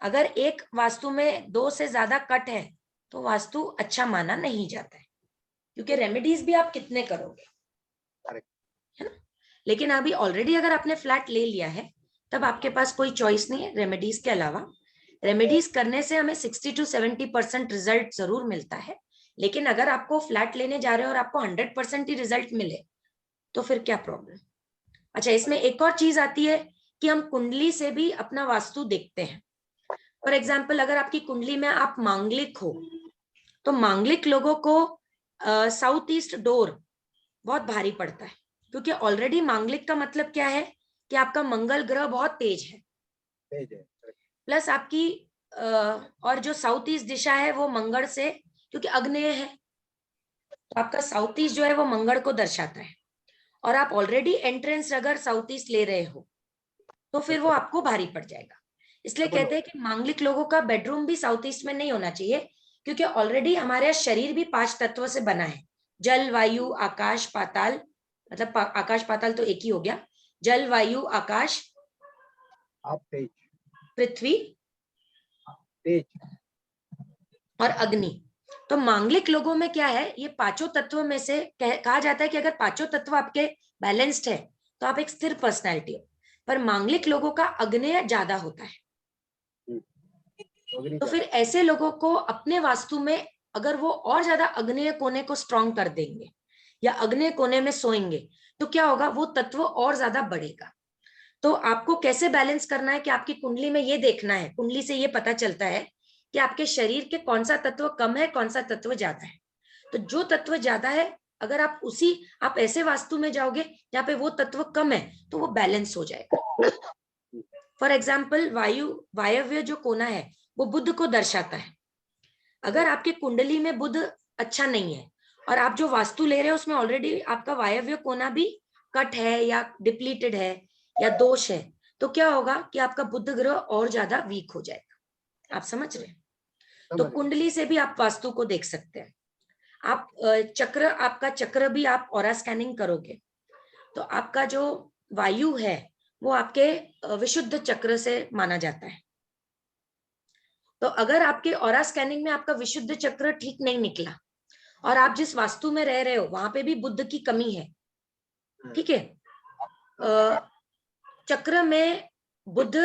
अगर एक वास्तु में 2 से ज्यादा कट है तो वास्तु अच्छा माना नहीं जाता है, क्योंकि रेमेडीज भी आप कितने करोगे, है ना। लेकिन अभी ऑलरेडी अगर आपने फ्लैट ले लिया है तब आपके पास कोई चॉइस नहीं है रेमेडीज के अलावा। रेमेडीज करने से हमें 60 to 70% रिजल्ट जरूर मिलता है, लेकिन अगर आपको फ्लैट लेने जा रहे हो और आपको 100% ही रिजल्ट मिले तो फिर क्या प्रॉब्लम। अच्छा, इसमें एक और चीज आती है कि हम कुंडली से भी अपना वास्तु देखते हैं। फॉर एग्जाम्पल, अगर आपकी कुंडली में आप मांगलिक हो तो मांगलिक लोगों को साउथ ईस्ट डोर बहुत भारी पड़ता है, क्योंकि ऑलरेडी मांगलिक का मतलब क्या है कि आपका मंगल ग्रह बहुत तेज है, प्लस आपकी और जो साउथ ईस्ट दिशा है वो मंगल से, क्योंकि अग्नेय है, तो आपका साउथ ईस्ट जो है वो मंगल को दर्शाता है, और आप ऑलरेडी एंट्रेंस अगर साउथ ईस्ट ले रहे हो तो फिर वो आपको भारी पड़ जाएगा। इसलिए कहते हैं कि मांगलिक लोगों का बेडरूम भी साउथ ईस्ट में नहीं होना चाहिए, क्योंकि ऑलरेडी हमारा शरीर भी 5 तत्वों से बना है, जल वायु आकाश पाताल, मतलब आकाश पाताल तो एक ही हो गया, जल वायु आकाश पृथ्वी तेज और अग्नि। तो मांगलिक लोगों में क्या है, ये 5 तत्वों में से कहा जाता है कि अगर 5 तत्व आपके बैलेंस्ड है तो आप एक स्थिर पर्सनैलिटी हो, पर मांगलिक लोगों का अग्नेय ज्यादा होता है। तो फिर ऐसे लोगों को अपने वास्तु में अगर वो और ज्यादा अग्नेय कोने को स्ट्रॉन्ग कर देंगे या अग्नेय कोने में सोएंगे तो क्या होगा, वो तत्व और ज्यादा बढ़ेगा। तो आपको कैसे बैलेंस करना है कि आपकी कुंडली में ये देखना है, कुंडली से ये पता चलता है कि आपके शरीर के कौन सा तत्व कम है, कौन सा तत्व ज्यादा है। तो जो तत्व ज्यादा है, अगर आप ऐसे वास्तु में जाओगे जहाँ पे वो तत्व कम है तो वो बैलेंस हो जाएगा। फॉर एग्जाम्पल, वायव्य जो कोना है वो बुध को दर्शाता है। अगर आपके कुंडली में बुध अच्छा नहीं है और आप जो वास्तु ले रहे हो उसमें ऑलरेडी आपका वायव्य कोना भी कट है या डिप्लीटेड है या दोष है, तो क्या होगा कि आपका बुध ग्रह और ज्यादा वीक हो जाएगा। आप समझ रहे हैं? तो कुंडली से भी आप वास्तु को देख सकते हैं। आप आपका चक्र भी आप ऑरा स्कैनिंग करोगे तो आपका जो वायु है वो आपके विशुद्ध चक्र से माना जाता है। तो अगर आपके ऑरा स्कैनिंग में आपका विशुद्ध चक्र ठीक नहीं निकला और आप जिस वास्तु में रह रहे हो वहां पे भी बुध की कमी है, ठीक है, चक्र में बुध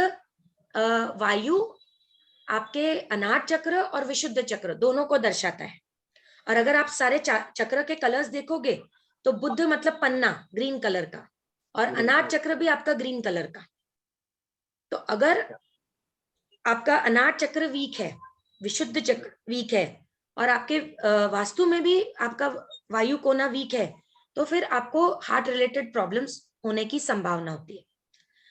वायु आपके अनाहत चक्र और विशुद्ध चक्र दोनों को दर्शाता है। और अगर आप सारे चक्र के कलर्स देखोगे तो बुध मतलब पन्ना ग्रीन कलर का और अनाहत चक्र भी आपका ग्रीन कलर का। तो अगर आपका अनाहत चक्र वीक है, विशुद्ध चक्र वीक है और आपके वास्तु में भी आपका वायु कोना वीक है तो फिर आपको हार्ट रिलेटेड प्रॉब्लम्स होने की संभावना होती है।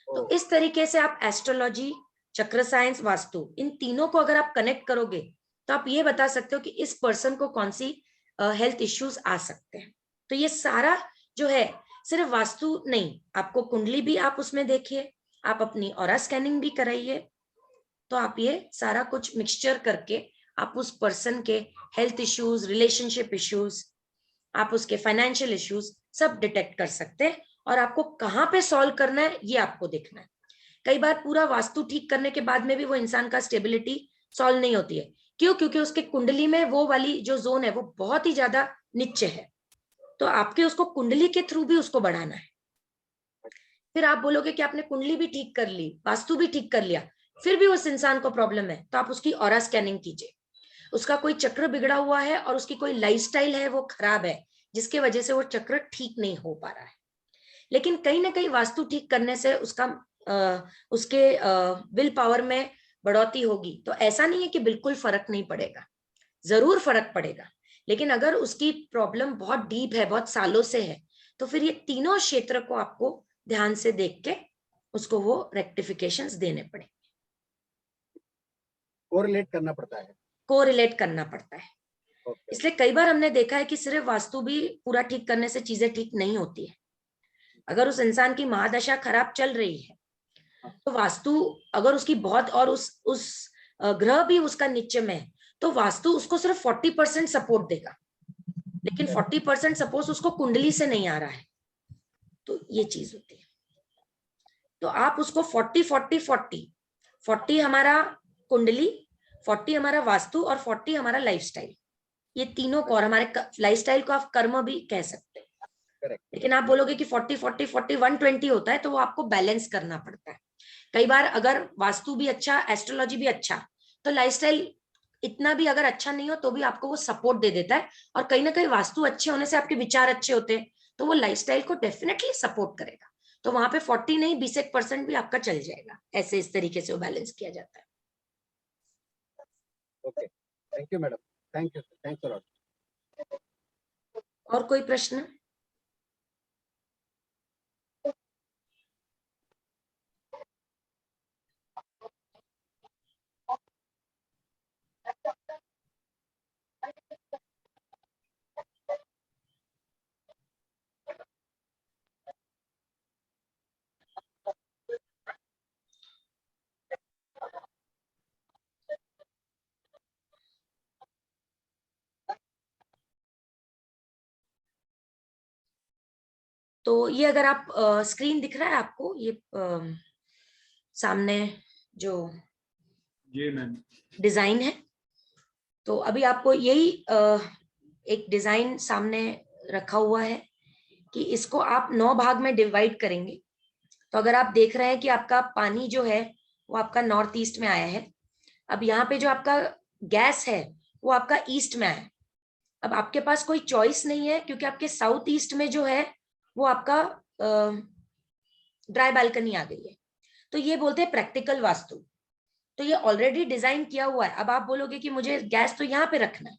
तो इस तरीके से आप एस्ट्रोलॉजी चक्र साइंस, वास्तु, इन तीनों को अगर आप कनेक्ट करोगे तो आप ये बता सकते हो कि इस पर्सन को कौन सी हेल्थ इश्यूज आ सकते हैं। तो ये सारा जो है सिर्फ वास्तु नहीं, आपको कुंडली भी आप उसमें देखिए, आप अपनी ऑरा स्कैनिंग भी कराइए, तो आप ये सारा कुछ मिक्सचर करके आप उस पर्सन के हेल्थ इश्यूज, रिलेशनशिप इश्यूज, आप उसके फाइनेंशियल इश्यूज सब डिटेक्ट कर सकते हैं। और आपको कहाँ पे सॉल्व करना है ये आपको देखना है। कई बार पूरा वास्तु ठीक करने के बाद में भी वो इंसान का स्टेबिलिटी सॉल्व नहीं होती है। क्यों? क्योंकि उसके कुंडली में वो वाली जो जोन है वो बहुत ही ज्यादा नीचे है। तो आपके उसको कुंडली के थ्रू भी उसको बढ़ाना है। फिर आप बोलोगे कि आपने कुंडली भी ठीक कर ली, वास्तु भी ठीक कर लिया, फिर भी उस इंसान को प्रॉब्लम है, तो आप उसकी ऑरा स्कैनिंग कीजिए। उसका कोई चक्र बिगड़ा हुआ है और उसकी कोई लाइफस्टाइल है वो खराब है, जिसके वजह से वो चक्र ठीक नहीं हो पा रहा है। लेकिन कहीं ना कहीं वास्तु ठीक करने से उसके विल पावर में बढ़ोतरी होगी। तो ऐसा नहीं है कि बिल्कुल फर्क नहीं पड़ेगा, जरूर फर्क पड़ेगा। लेकिन अगर उसकी प्रॉब्लम बहुत डीप है, बहुत सालों से है, तो फिर ये तीनों क्षेत्र को आपको ध्यान से देख के उसको वो रेक्टिफिकेशंस देने पड़े, कोरिलेट करना पड़ता है। कोरिलेट करना पड़ता है। Okay. इसलिए कई बार हमने देखा है कि सिर्फ वास्तु भी पूरा ठीक करने से चीजें ठीक नहीं होती है। अगर उस इंसान की महादशा खराब चल रही है तो वास्तु, अगर उसकी बहुत, और उस ग्रह भी उसका नीचे में है, तो वास्तु उसको सिर्फ 40% सपोर्ट देगा, लेकिन 40% सपोर्ट उसको कुंडली से नहीं आ रहा है। तो ये चीज होती है। तो आप उसको 40 हमारा कुंडली, 40 हमारा वास्तु और 40 हमारा लाइफस्टाइल, ये तीनों को, और हमारे लाइफस्टाइल को आप कर्म भी कह सकते हैं। लेकिन आप बोलोगे कि 40 120 होता है, तो वो आपको बैलेंस करना पड़ता है। कई बार अगर वास्तु भी अच्छा, एस्ट्रोलॉजी भी अच्छा, तो लाइफस्टाइल इतना भी अगर अच्छा नहीं हो तो भी आपको वो सपोर्ट दे देता है। और कहीं ना कहीं वास्तु अच्छे होने से आपके विचार अच्छे होते हैं, तो वो लाइफस्टाइल को डेफिनेटली सपोर्ट करेगा। तो वहां पे 40 नहीं 20% भी आपका चल जाएगा। ऐसे इस तरीके से वो बैलेंस किया जाता है। Okay, thank you madam, thank you, thanks a lot. और कोई प्रश्न? तो ये अगर आप स्क्रीन दिख रहा है आपको, ये सामने जो जी मैम, डिजाइन है, तो अभी आपको यही एक डिजाइन सामने रखा हुआ है कि इसको आप 9 भाग में डिवाइड करेंगे। तो अगर आप देख रहे हैं कि आपका पानी जो है वो आपका नॉर्थ ईस्ट में आया है, अब यहाँ पे जो आपका गैस है वो आपका ईस्ट में आया है। अब आपके पास कोई चॉइस नहीं है, क्योंकि आपके साउथ ईस्ट में जो है वो आपका ड्राई बालकनी आ गई है। तो ये बोलते हैं प्रैक्टिकल वास्तु। तो ये ऑलरेडी डिजाइन किया हुआ है। अब आप बोलोगे कि मुझे गैस तो यहाँ पे रखना है,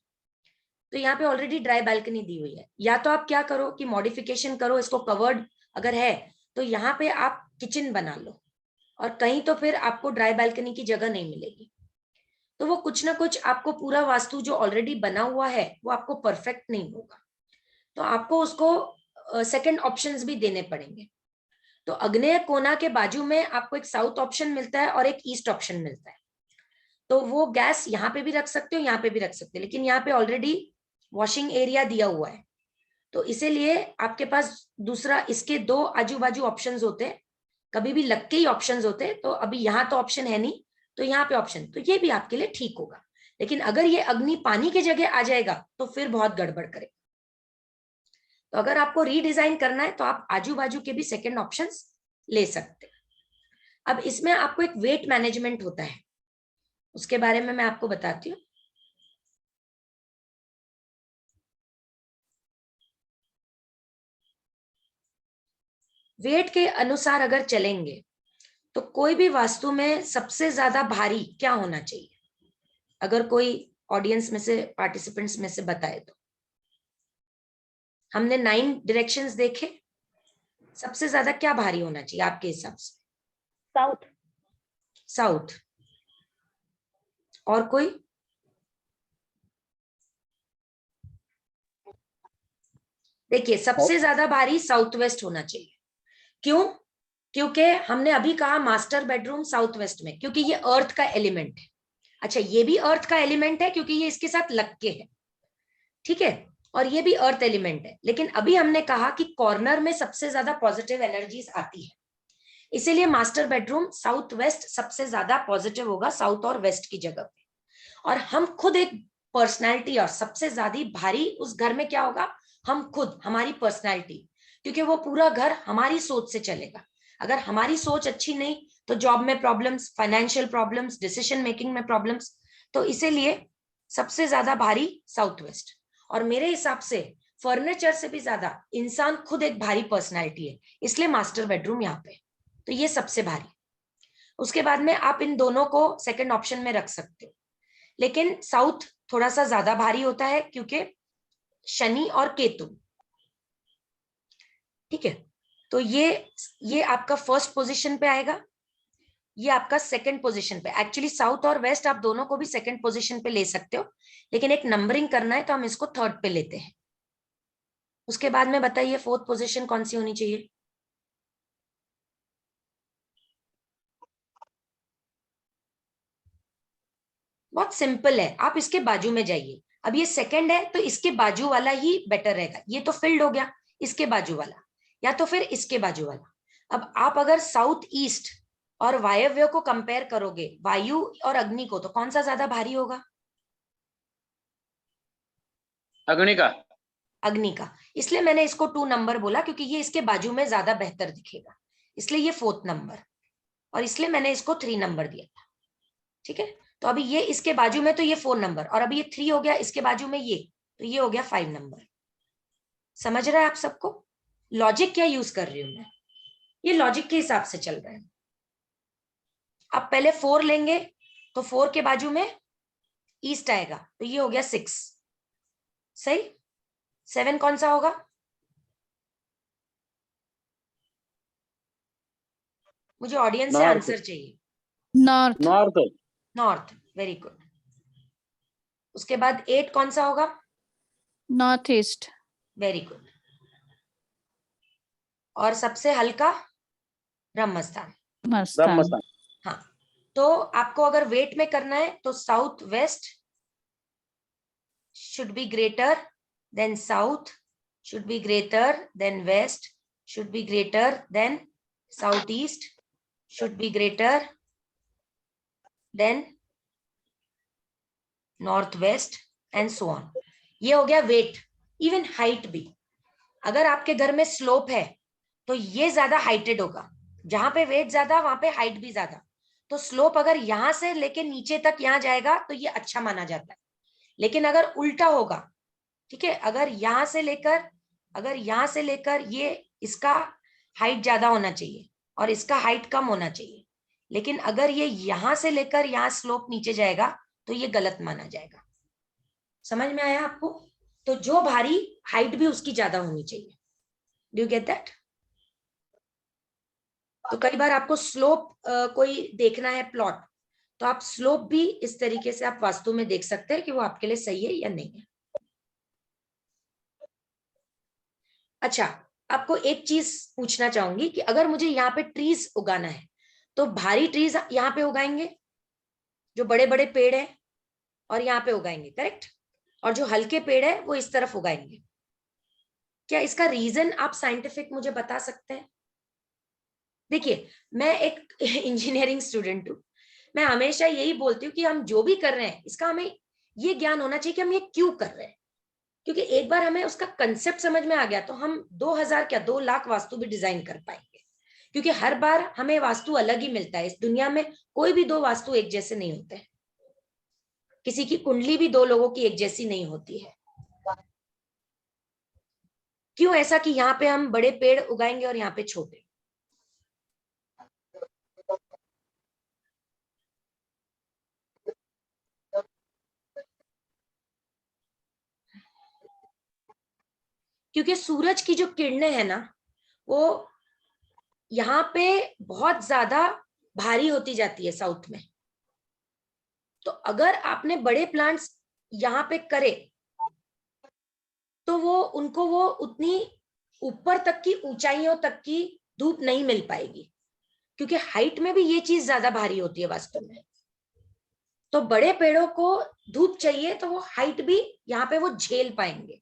तो यहाँ पे ऑलरेडी ड्राई बालकनी दी हुई है। या तो आप क्या करो कि मॉडिफिकेशन करो, इसको कवर्ड अगर है तो यहाँ पे आप किचन बना लो, और कहीं तो फिर आपको ड्राई बालकनी की जगह नहीं मिलेगी। तो वो कुछ ना कुछ आपको पूरा वास्तु जो ऑलरेडी बना हुआ है वो आपको परफेक्ट नहीं होगा, तो आपको उसको सेकंड ऑप्शंस भी देने पड़ेंगे। तो अग्नेय कोना के बाजू में आपको एक साउथ ऑप्शन मिलता है और एक ईस्ट ऑप्शन मिलता है। तो वो गैस यहाँ पे भी रख सकते हो, यहाँ पे भी रख सकते हो, लेकिन यहाँ पे ऑलरेडी वॉशिंग एरिया दिया हुआ है, तो इसीलिए आपके पास दूसरा, इसके 2 आजू बाजू ऑप्शंस होते हैं, कभी भी लग के ही ऑप्शंस होते हैं। तो अभी यहाँ तो ऑप्शन है नहीं, तो यहाँ पे ऑप्शन, तो ये भी आपके लिए ठीक होगा। लेकिन अगर ये अग्नि पानी की जगह आ जाएगा तो फिर बहुत गड़बड़ करेगा। तो अगर आपको रीडिजाइन करना है तो आप आजू बाजू के भी सेकंड ऑप्शंस ले सकते हैं। अब इसमें आपको एक वेट मैनेजमेंट होता है, उसके बारे में मैं आपको बताती हूँ। वेट के अनुसार अगर चलेंगे तो कोई भी वास्तु में सबसे ज्यादा भारी क्या होना चाहिए, अगर कोई ऑडियंस में से, पार्टिसिपेंट्स में से बताए तो। हमने 9 डायरेक्शंस देखे, सबसे ज्यादा क्या भारी होना चाहिए आपके हिसाब से? साउथ। साउथ। और कोई? देखिए सबसे ज्यादा भारी साउथ वेस्ट होना चाहिए। क्यों? क्योंकि हमने अभी कहा मास्टर बेडरूम साउथ वेस्ट में, क्योंकि ये अर्थ का एलिमेंट है। अच्छा, ये भी अर्थ का एलिमेंट है क्योंकि ये इसके साथ लग के है, ठीक है, और ये भी अर्थ एलिमेंट है। लेकिन अभी हमने कहा कि कॉर्नर में सबसे ज्यादा पॉजिटिव एनर्जीज आती है, इसीलिए मास्टर बेडरूम साउथ वेस्ट सबसे ज्यादा पॉजिटिव होगा साउथ और वेस्ट की जगह पे। और हम खुद एक पर्सनैलिटी, और सबसे ज्यादा भारी उस घर में क्या होगा? हम खुद, हमारी पर्सनैलिटी, क्योंकि वो पूरा घर हमारी सोच से चलेगा। अगर हमारी सोच अच्छी नहीं तो जॉब में problems, financial problems, decision making में प्रॉब्लम्स। तो इसीलिए सबसे ज्यादा भारी साउथ वेस्ट। और मेरे हिसाब से फर्नीचर से भी ज्यादा इंसान खुद एक भारी पर्सनैलिटी है, इसलिए मास्टर बेडरूम यहाँ पे, तो ये सबसे भारी। उसके बाद में आप इन दोनों को सेकंड ऑप्शन में रख सकते हो, लेकिन साउथ थोड़ा सा ज्यादा भारी होता है क्योंकि शनि और केतु, ठीक है। तो ये आपका फर्स्ट पोजीशन पे आएगा, ये आपका सेकंड पोजीशन पे। एक्चुअली साउथ और वेस्ट आप दोनों को भी सेकंड पोजीशन पे ले सकते हो, लेकिन एक नंबरिंग करना है तो हम इसको थर्ड पे लेते हैं। उसके बाद में बताइए फोर्थ पोजीशन कौन सी होनी चाहिए? बहुत सिंपल है, आप इसके बाजू में जाइए। अब ये सेकंड है तो इसके बाजू वाला ही बेटर रहेगा। ये तो फील्ड हो गया, इसके बाजू वाला, या तो फिर इसके बाजू वाला। अब आप अगर साउथ ईस्ट और वायव्य को कंपेयर करोगे, वायु और अग्नि को, तो कौन सा ज्यादा भारी होगा? अग्नि का। अग्नि का। इसलिए मैंने इसको 2 नंबर बोला, क्योंकि ये इसके बाजू में ज्यादा बेहतर दिखेगा, इसलिए ये 4th नंबर, और इसलिए मैंने इसको 3 नंबर दिया था, ठीक है। तो अभी ये इसके बाजू में, तो ये 4 नंबर, और अभी ये 3 हो गया इसके बाजू में, ये तो ये हो गया 5 नंबर। समझ रहा है आप सबको? लॉजिक क्या यूज कर रही हूं मैं, ये लॉजिक के हिसाब से चल रहा है। अब पहले 4 लेंगे तो 4 के बाजू में ईस्ट आएगा, तो ये हो गया 6, सही। 7 कौन सा होगा? मुझे ऑडियंस से North. आंसर चाहिए। North. North. North, very good. उसके बाद 8 कौन सा होगा? North east. Very good. और सबसे हल्का? ब्रह्मस्थान। ब्रह्मस्थान। हाँ, तो आपको अगर वेट में करना है तो south west should be greater than south, should be greater than west, should be greater than southeast, should be greater than northwest and so on. ये हो गया वेट। इवन हाइट भी, अगर आपके घर में स्लोप है तो ये ज्यादा हाइटेड होगा। जहां पे वेट ज्यादा वहां पे हाइट भी ज्यादा। तो स्लोप अगर यहां से लेके नीचे तक यहां जाएगा तो ये अच्छा माना जाता है। लेकिन अगर उल्टा होगा, ठीक है, अगर यहां से लेकर ये, इसका हाइट ज्यादा होना चाहिए और इसका हाइट कम होना चाहिए, लेकिन अगर ये यहां से लेकर यहां स्लोप नीचे जाएगा तो ये गलत माना जाएगा। समझ में आया आपको? तो जो भारी, हाइट भी उसकी ज्यादा होनी चाहिए। Do you get that? तो कई बार आपको स्लोप कोई देखना है प्लॉट, तो आप स्लोप भी इस तरीके से आप वास्तु में देख सकते हैं कि वो आपके लिए सही है या नहीं है। अच्छा, आपको एक चीज पूछना चाहूंगी कि अगर मुझे यहाँ पे ट्रीज उगाना है तो भारी ट्रीज यहाँ पे उगाएंगे, जो बड़े बड़े पेड़ है, और यहाँ पे उगाएंगे, करेक्ट, और जो हल्के पेड़ है वो इस तरफ उगाएंगे। क्या इसका रीजन आप साइंटिफिक मुझे बता सकते हैं? देखिए, मैं एक इंजीनियरिंग स्टूडेंट हूँ, मैं हमेशा यही बोलती हूँ कि हम जो भी कर रहे हैं इसका हमें ये ज्ञान होना चाहिए कि हम ये क्यों कर रहे हैं। क्योंकि एक बार हमें उसका कंसेप्ट समझ में आ गया तो हम 2000 क्या 2 लाख वास्तु भी डिजाइन कर पाएंगे। क्योंकि हर बार हमें वास्तु अलग ही मिलता है। इस दुनिया में कोई भी 2 वास्तु एक जैसे नहीं होते हैं। किसी की कुंडली भी 2 लोगों की एक जैसी नहीं होती है। क्यों ऐसा कि यहाँ पे हम बड़े पेड़ उगाएंगे और यहाँ पे छोटे? क्योंकि सूरज की जो किरणें हैं ना, वो यहाँ पे बहुत ज्यादा भारी होती जाती है साउथ में। तो अगर आपने बड़े प्लांट्स यहाँ पे करे तो वो उनको वो उतनी ऊपर तक की ऊंचाइयों तक की धूप नहीं मिल पाएगी, क्योंकि हाइट में भी ये चीज ज्यादा भारी होती है वास्तव में। तो बड़े पेड़ों को धूप चाहिए तो वो हाइट भी यहाँ पे वो झेल पाएंगे।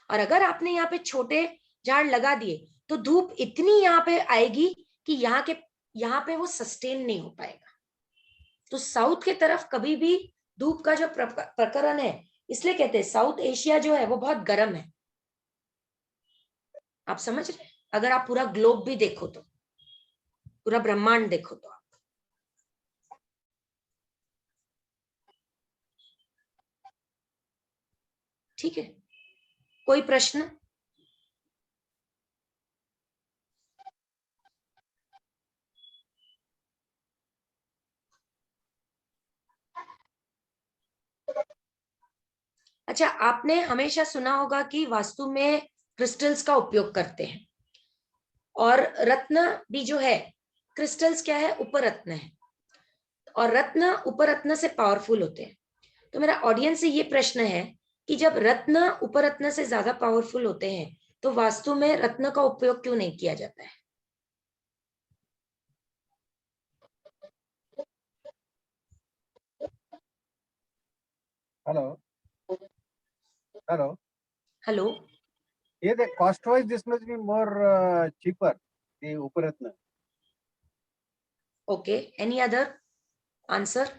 और अगर आपने यहाँ पे छोटे झाड़ लगा दिए तो धूप इतनी यहाँ पे आएगी कि यहाँ पे वो सस्टेन नहीं हो पाएगा। तो साउथ के तरफ कभी भी धूप का जो प्रकरण है, इसलिए कहते हैं साउथ एशिया जो है वो बहुत गर्म है। आप समझ रहे हैं? अगर आप पूरा ग्लोब भी देखो तो, पूरा ब्रह्मांड देखो तो आप। ठीक है, कोई प्रश्न? अच्छा, आपने हमेशा सुना होगा कि वास्तु में क्रिस्टल्स का उपयोग करते हैं, और रत्न भी जो है, क्रिस्टल्स क्या है? उपरत्न है, और रत्न उपरत्न से पावरफुल होते हैं। तो मेरा ऑडियंस से ये प्रश्न है कि जब रत्न उपरत्न से ज्यादा पावरफुल होते हैं तो वास्तु में रत्न का उपयोग क्यों नहीं किया जाता है? हेलो हेलो हेलो, ये the cost wise this must be more cheaper, the Uparatna. Okay, any other answer?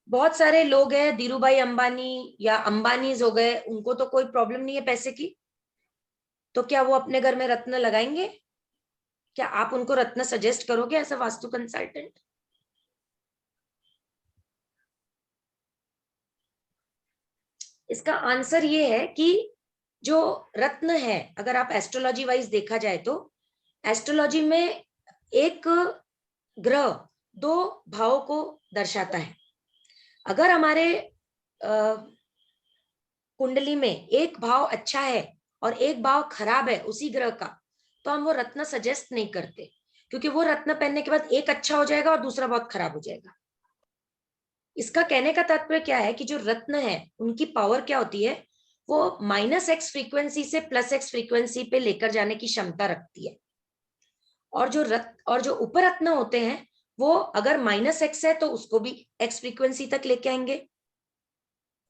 बहुत सारे लोग हैं, धीरूभाई अंबानी या अंबानीज हो गए, उनको तो कोई प्रॉब्लम नहीं है पैसे की, तो क्या वो अपने घर में रत्न लगाएंगे? क्या आप उनको रत्न सजेस्ट करोगे एज अ वास्तु कंसल्टेंट? इसका आंसर ये है कि जो रत्न है, अगर आप एस्ट्रोलॉजी वाइज देखा जाए तो एस्ट्रोलॉजी में एक ग्रह दो भावों को दर्शाता है। अगर हमारे कुंडली में एक भाव अच्छा है और एक भाव खराब है उसी ग्रह का, तो हम वो रत्न सजेस्ट नहीं करते, क्योंकि वो रत्न पहनने के बाद एक अच्छा हो जाएगा और दूसरा बहुत खराब हो जाएगा। इसका कहने का तात्पर्य क्या है कि जो रत्न है उनकी पावर क्या होती है, वो -x फ्रीक्वेंसी से +x फ्रीक्वेंसी पे लेकर जाने की क्षमता रखती है। और जो उपरत्न होते हैं वो अगर -x है तो उसको भी x फ्रीक्वेंसी तक लेके आएंगे।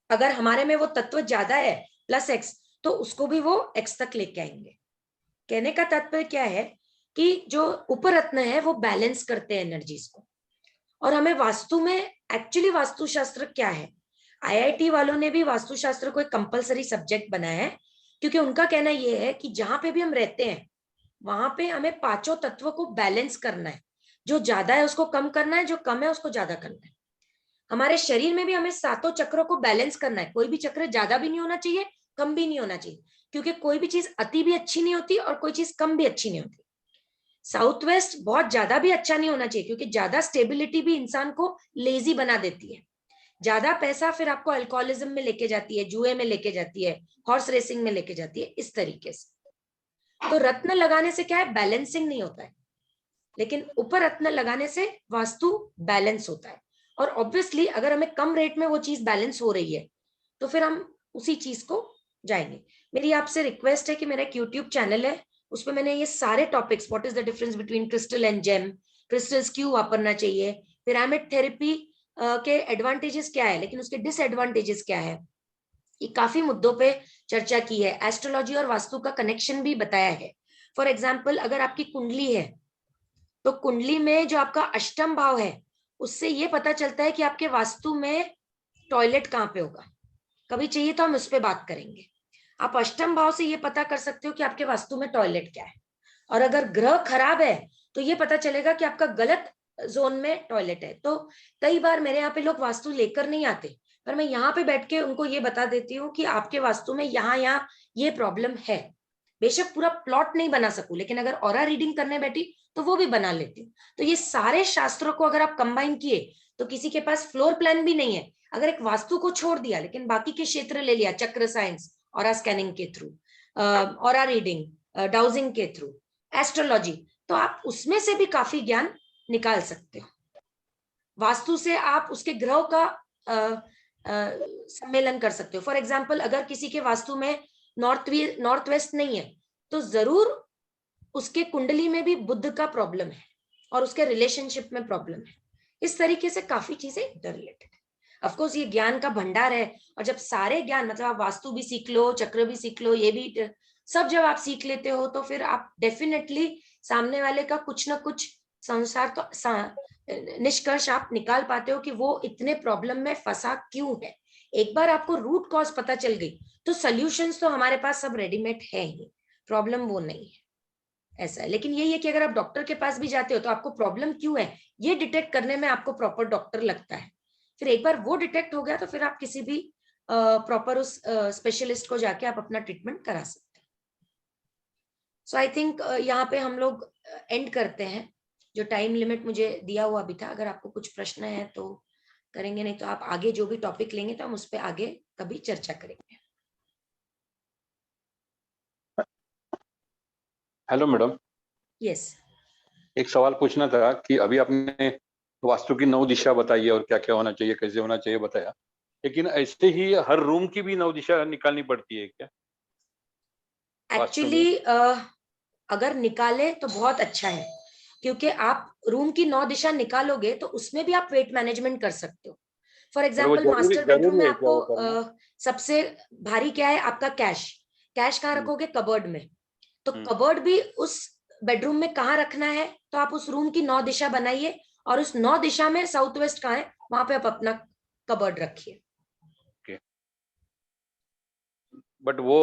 अगर हमारे में वो तत्व ज्यादा है +x, तो उसको भी वो x तक लेके आएंगे। कहने का तात्पर्य क्या है कि जो उपरत्न है वो बैलेंस करते हैं एनर्जीज को। और हमें वास्तु में एक्चुअली वास्तुशास्त्र क्या है, IIT वालों ने भी वास्तुशास्त्र को एक कंपलसरी सब्जेक्ट बनाया है, क्योंकि उनका कहना यह है कि जहां पे भी हम रहते हैं वहां पे हमें पांचों तत्व को बैलेंस करना है। जो ज्यादा है उसको कम करना है, जो कम है उसको ज्यादा करना है। हमारे शरीर में भी हमें सातों चक्रों को बैलेंस करना है। कोई भी चक्र ज्यादा भी नहीं होना चाहिए, कम भी नहीं होना चाहिए, क्योंकि कोई भी चीज अति भी अच्छी नहीं होती और कोई चीज कम भी अच्छी नहीं होती। साउथ वेस्ट बहुत ज्यादा भी अच्छा नहीं होना चाहिए, क्योंकि ज्यादा स्टेबिलिटी भी इंसान को लेजी बना देती है। ज्यादा पैसा फिर आपको अल्कोहलिज्म में लेके जाती है, जुए में लेके जाती है, हॉर्स रेसिंग में लेके जाती है, इस तरीके से। तो रत्न लगाने से क्या है, बैलेंसिंग नहीं होता है, लेकिन ऊपर रत्न लगाने से वास्तु बैलेंस होता है। और ऑब्वियसली अगर हमें कम रेट में वो चीज बैलेंस हो रही है तो फिर हम उसी चीज को जाएंगे। मेरी आपसे रिक्वेस्ट है कि मेरा एक यूट्यूब चैनल है, उस पर मैंने ये सारे topics, what is the difference between crystal and gem, crystals क्यों वापरना चाहिए, पिरामिड थेरेपी के एडवांटेजेस क्या है लेकिन उसके डिसएडवांटेजेस क्या है, ये काफी मुद्दों पे चर्चा की है। एस्ट्रोलॉजी और वास्तु का कनेक्शन भी बताया है। फॉर एग्जाम्पल, अगर आपकी कुंडली है तो कुंडली में जो आपका अष्टम भाव है उससे ये पता चलता है कि आपके वास्तु में टॉयलेट कहाँ पे होगा। कभी चाहिए तो हम उस पर बात करेंगे। आप अष्टम भाव से ये पता कर सकते हो कि आपके वास्तु में टॉयलेट क्या है। और अगर ग्रह खराब है तो ये पता चलेगा कि आपका गलत जोन में टॉयलेट है। तो कई बार मेरे यहाँ पे लोग वास्तु लेकर नहीं आते, पर मैं यहाँ पे बैठ के उनको ये बता देती हूँ कि आपके वास्तु में यहाँ ये प्रॉब्लम है। बेशक पूरा प्लॉट नहीं बना सकूं, लेकिन अगर ऑरा रीडिंग करने बैठी तो वो भी बना लेती हूँ। तो ये सारे शास्त्रों को अगर आप कंबाइन किए तो किसी के पास फ्लोर प्लान भी नहीं है, अगर एक वास्तु को छोड़ दिया लेकिन बाकी के क्षेत्र ले लिया, चक्र साइंस, ऑरा स्कैनिंग के थ्रू, ऑरा रीडिंग, डाउजिंग के थ्रू, एस्ट्रोलॉजी, तो आप उसमें से भी काफी ज्ञान निकाल सकते हो। वास्तु से आप उसके ग्रह का सम्मेलन कर सकते हो। फॉर एग्जाम्पल, अगर किसी के वास्तु में नॉर्थ वेस्ट नहीं है तो जरूर उसके कुंडली में भी बुध का प्रॉब्लम है और उसके रिलेशनशिप में प्रॉब्लम है। इस तरीके से काफी चीजें इंटररिलेटेड है। ऑफ कोर्स ये ज्ञान का भंडार है, और जब सारे ज्ञान, मतलब आप वास्तु भी सीख लो, चक्र भी सीख लो, ये भी सब जब आप सीख लेते हो तो फिर आप डेफिनेटली सामने वाले का कुछ ना कुछ संसार तो निष्कर्ष आप निकाल पाते हो कि वो इतने प्रॉब्लम में फंसा क्यों है। एक बार आपको रूट कॉज पता चल गई तो सॉल्यूशंस तो हमारे पास सब रेडीमेड है ही, प्रॉब्लम वो नहीं है, ऐसा है। लेकिन यही है कि अगर आप डॉक्टर के पास भी जाते हो तो आपको प्रॉब्लम क्यों है ये डिटेक्ट करने में आपको प्रॉपर डॉक्टर लगता है। फिर एक बार वो डिटेक्ट हो गया तो फिर आप किसी भी प्रॉपर उस स्पेशलिस्ट को जाके आप अपना ट्रीटमेंट करा सकते हैं। सो आई थिंक यहाँ पे हम लोग एंड करते हैं। जो टाइम लिमिट मुझे दिया हुआ भी था, अगर आपको कुछ प्रश्न है तो करेंगे, नहीं तो आप आगे जो भी टॉपिक लेंगे तो हम उस पर आगे कभी चर्चा करेंगे। हेलो मैडम, यस, एक सवाल पूछना था कि अभी आपने वास्तु की 9 दिशा बताई है और क्या क्या होना चाहिए, कैसे होना चाहिए बताया, लेकिन ऐसे ही हर रूम की भी 9 दिशा निकालनी पड़ती है क्या? वास्तु में? एक्चुअली अगर निकाले तो बहुत अच्छा है, क्योंकि आप रूम की 9 दिशा निकालोगे तो उसमें भी आप वेट मैनेजमेंट कर सकते हो। फॉर एग्जाम्पल, मास्टर बेडरूम में है क्या वो आपको करना? सबसे भारी क्या है? आपका कैश। कैश कहाँ रखोगे? कबर्ड में। तो कबर्ड भी उस बेडरूम में कहाँ रखना है? तो आप उस रूम की 9 दिशा बनाइए और उस 9 दिशा में साउथ वेस्ट कहाँ है वहां पे आप अपना कबर्ड रखिए। बट वो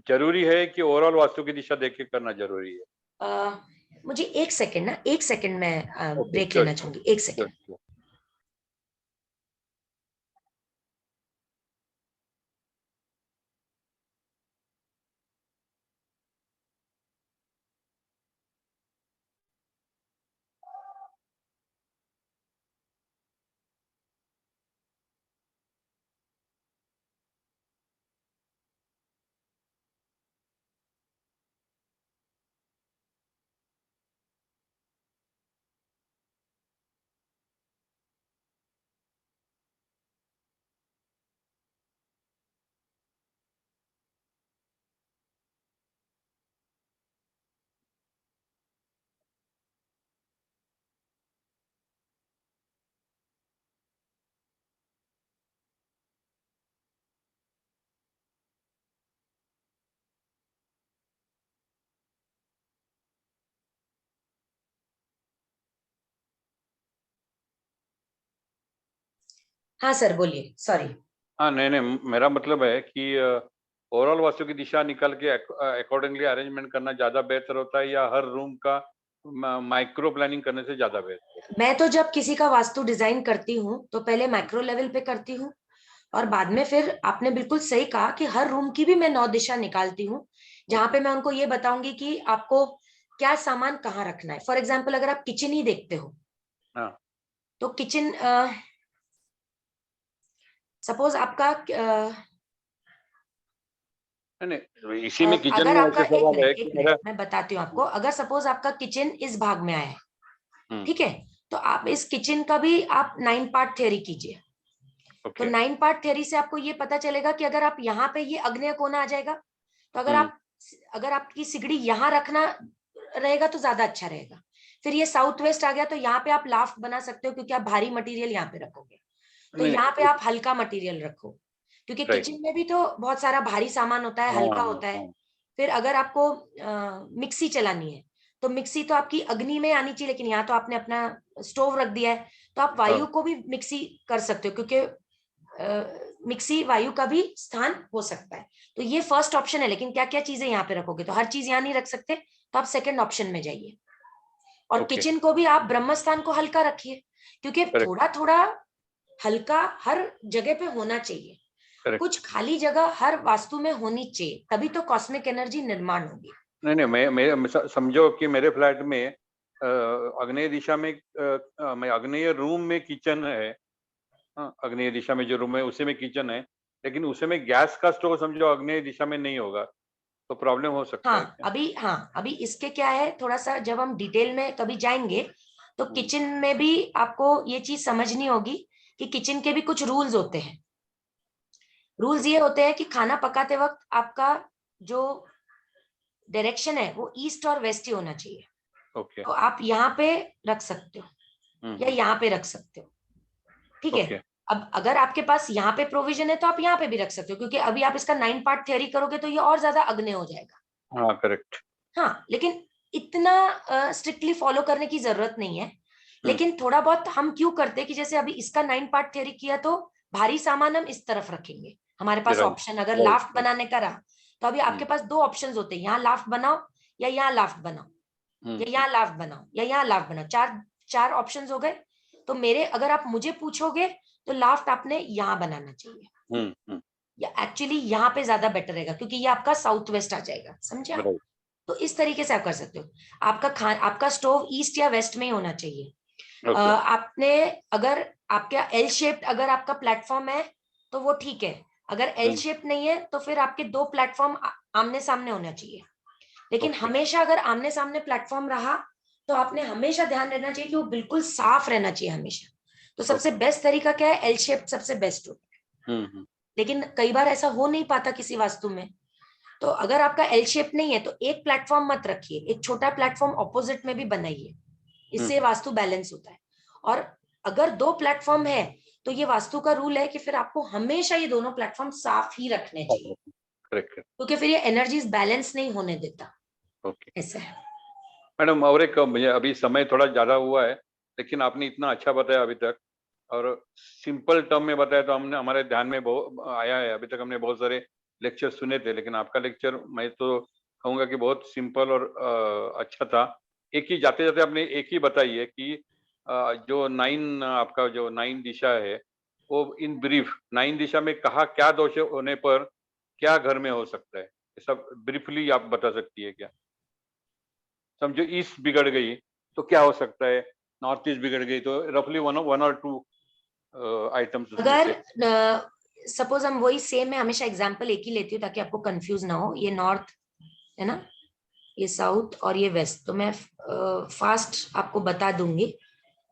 जरूरी है कि ओवरऑल वास्तु की दिशा देख के करना जरूरी है? मुझे एक सेकंड मैं ब्रेक sure, लेना चाहूंगी, एक सेकंड। Sure. हाँ सर, बोलिए, सॉरी। हाँ, नहीं, मेरा मतलब है कि ओवरऑल वास्तु की दिशा निकाल के अकॉर्डिंगली अरेंजमेंट करना ज्यादा बेहतर होता है या हर रूम का माइक्रो प्लानिंग करने से ज्यादा बेहतर है? मैं तो जब किसी का वास्तु डिजाइन करती हूँ तो पहले मैक्रो लेवल पे करती हूँ, और बाद में फिर आपने बिल्कुल सही कहा कि हर रूम की भी मैं 9 दिशा निकालती हूँ, जहां पे मैं उनको ये बताऊंगी कि आपको क्या सामान कहाँ रखना है। फॉर एग्जाम्पल, अगर आप किचन ही देखते हो, हाँ, तो किचन, सपोज आपका नहीं, इसी में किचन अगर में आपका, ऐसे सवाल है कि एक मेरा मिनट मैं बताती हूँ आपको। अगर सपोज आपका किचन इस भाग में आया है, ठीक है, तो आप इस किचन का भी आप 9 पार्ट थ्योरी कीजिए। तो 9 पार्ट थ्योरी से आपको ये पता चलेगा कि अगर आप यहाँ पे, ये अग्नेय कोना आ जाएगा, तो अगर आपकी सिगड़ी यहाँ रखना रहेगा तो ज्यादा अच्छा रहेगा। फिर ये साउथ वेस्ट आ गया तो यहाँ पे आप लाफ्ट बना सकते हो, क्योंकि आप भारी मटेरियल यहाँ पे रखोगे। तो यहाँ पे आप हल्का मटेरियल रखो, क्योंकि किचन में भी तो बहुत सारा भारी सामान होता है, हल्का होता है। फिर अगर आपको मिक्सी चलानी है तो मिक्सी तो आपकी अग्नि में आनी चाहिए, लेकिन यहाँ तो आपने अपना स्टोव रख दिया है, तो आप वायु को भी मिक्सी कर सकते हो, क्योंकि मिक्सी वायु का भी स्थान हो सकता है। तो ये फर्स्ट ऑप्शन है, लेकिन क्या क्या चीजें यहाँ पे रखोगे, तो हर चीज यहाँ नहीं रख सकते, तो आप सेकंड ऑप्शन में जाइए। और किचन को भी आप ब्रह्मस्थान को हल्का रखिए, क्योंकि थोड़ा थोड़ा हल्का हर जगह पे होना चाहिए। कुछ खाली जगह हर वास्तु में होनी चाहिए, तभी तो कॉस्मिक एनर्जी निर्माण होगी। नहीं, मैं समझो कि मेरे फ्लैट में आग्नेय दिशा में मैं आग्नेय रूम में किचन है। हाँ, आग्नेय दिशा में जो रूम है उसी में किचन है, लेकिन उसे में गैस का स्टोव समझो आग्नेय दिशा में नहीं होगा, तो प्रॉब्लम हो सकता है क्या? अभी इसके क्या है, थोड़ा सा जब हम डिटेल में कभी जाएंगे तो किचन में भी आपको ये चीज समझनी होगी कि किचन के भी कुछ रूल्स होते हैं। रूल्स ये होते हैं कि खाना पकाते वक्त आपका जो डायरेक्शन है वो ईस्ट और वेस्ट ही होना चाहिए। ओके तो आप यहाँ पे रख सकते हो या यहाँ पे रख सकते हो, ठीक है। ओके अब अगर आपके पास यहाँ पे प्रोविजन है तो आप यहाँ पे भी रख सकते हो, क्योंकि अभी आप इसका 9 पार्ट थ्योरी करोगे तो ये और ज्यादा अग्नि हो जाएगा। हाँ करेक्ट हाँ, लेकिन इतना स्ट्रिक्टली फॉलो करने की जरूरत नहीं है। लेकिन थोड़ा बहुत हम क्यों करते हैं कि जैसे अभी इसका 9 पार्ट थ्योरी किया तो भारी सामान हम इस तरफ रखेंगे। हमारे पास Right. ऑप्शन अगर Right, लाफ्ट right. बनाने का रहा तो अभी आपके पास 2 ऑप्शंस होते हैं, यहाँ लाफ्ट बनाओ या यहाँ लाफ्ट बनाओ, या यहाँ लाफ्ट बनाओ या यहाँ लाफ्ट बनाओ। चार ऑप्शंस हो गए। तो अगर आप मुझे पूछोगे तो लाफ्ट आपने यहाँ बनाना चाहिए, या एक्चुअली यहाँ पे ज्यादा बेटर रहेगा क्योंकि ये आपका साउथ वेस्ट आ जाएगा, समझे आप? Right. तो इस तरीके से आप कर सकते हो। आपका स्टोव ईस्ट या वेस्ट में ही होना चाहिए। Okay. आपने अगर आपका एल शेप्ड अगर आपका प्लेटफॉर्म है तो वो ठीक है। अगर एल शेप नहीं है तो फिर आपके 2 प्लेटफॉर्म आमने सामने होना चाहिए। लेकिन Okay. हमेशा अगर आमने सामने प्लेटफॉर्म रहा तो आपने हमेशा ध्यान रखना चाहिए कि वो बिल्कुल साफ रहना चाहिए हमेशा। तो सबसे बेस्ट तरीका क्या है? एल शेप सबसे बेस्ट होता है। लेकिन कई बार ऐसा हो नहीं पाता किसी वास्तु में। तो अगर आपका एल शेप नहीं है तो एक प्लेटफॉर्म मत रखिए, एक छोटा प्लेटफॉर्म ऑपोजिट में भी बनाइए, इससे वास्तु बैलेंस होता है। और अगर 2 प्लेटफॉर्म है तो ये वास्तु का रूल है कि फिर आपको हमेशा ये दोनों प्लेटफॉर्म साफ ही रखने चाहिए, करेक्ट क्योंकि फिर ये एनर्जीज बैलेंस नहीं होने देता। ओके ऐसा है। मैडम, और एक मुझे अभी समय थोड़ा ज्यादा हुआ है, लेकिन आपने इतना अच्छा बताया अभी तक और सिंपल टर्म में बताया तो हमने हमारे ध्यान में बहुत आया है। अभी तक हमने बहुत सारे लेक्चर सुने थे, लेकिन आपका लेक्चर मैं तो कहूँगा कि बहुत सिंपल और अच्छा था। एक ही जाते जाते आपने एक ही बताई है कि जो 9 आपका जो 9 दिशा है वो इन ब्रीफ 9 दिशा में कहा क्या दोष होने पर क्या घर में हो सकता है, ये सब ब्रीफली आप बता सकती है क्या? समझो ईस्ट बिगड़ गई तो क्या हो सकता है, नॉर्थ ईस्ट बिगड़ गई तो रफली वन और टू आइटम्स उसमें अगर से। सपोज हम वही सेम, मैं हमेशा एग्जांपल एक ही लेती हूँ ताकि आपको कंफ्यूज ना हो। ये नॉर्थ है ना, ये साउथ और ये वेस्ट। तो मैं फास्ट आपको बता दूंगी।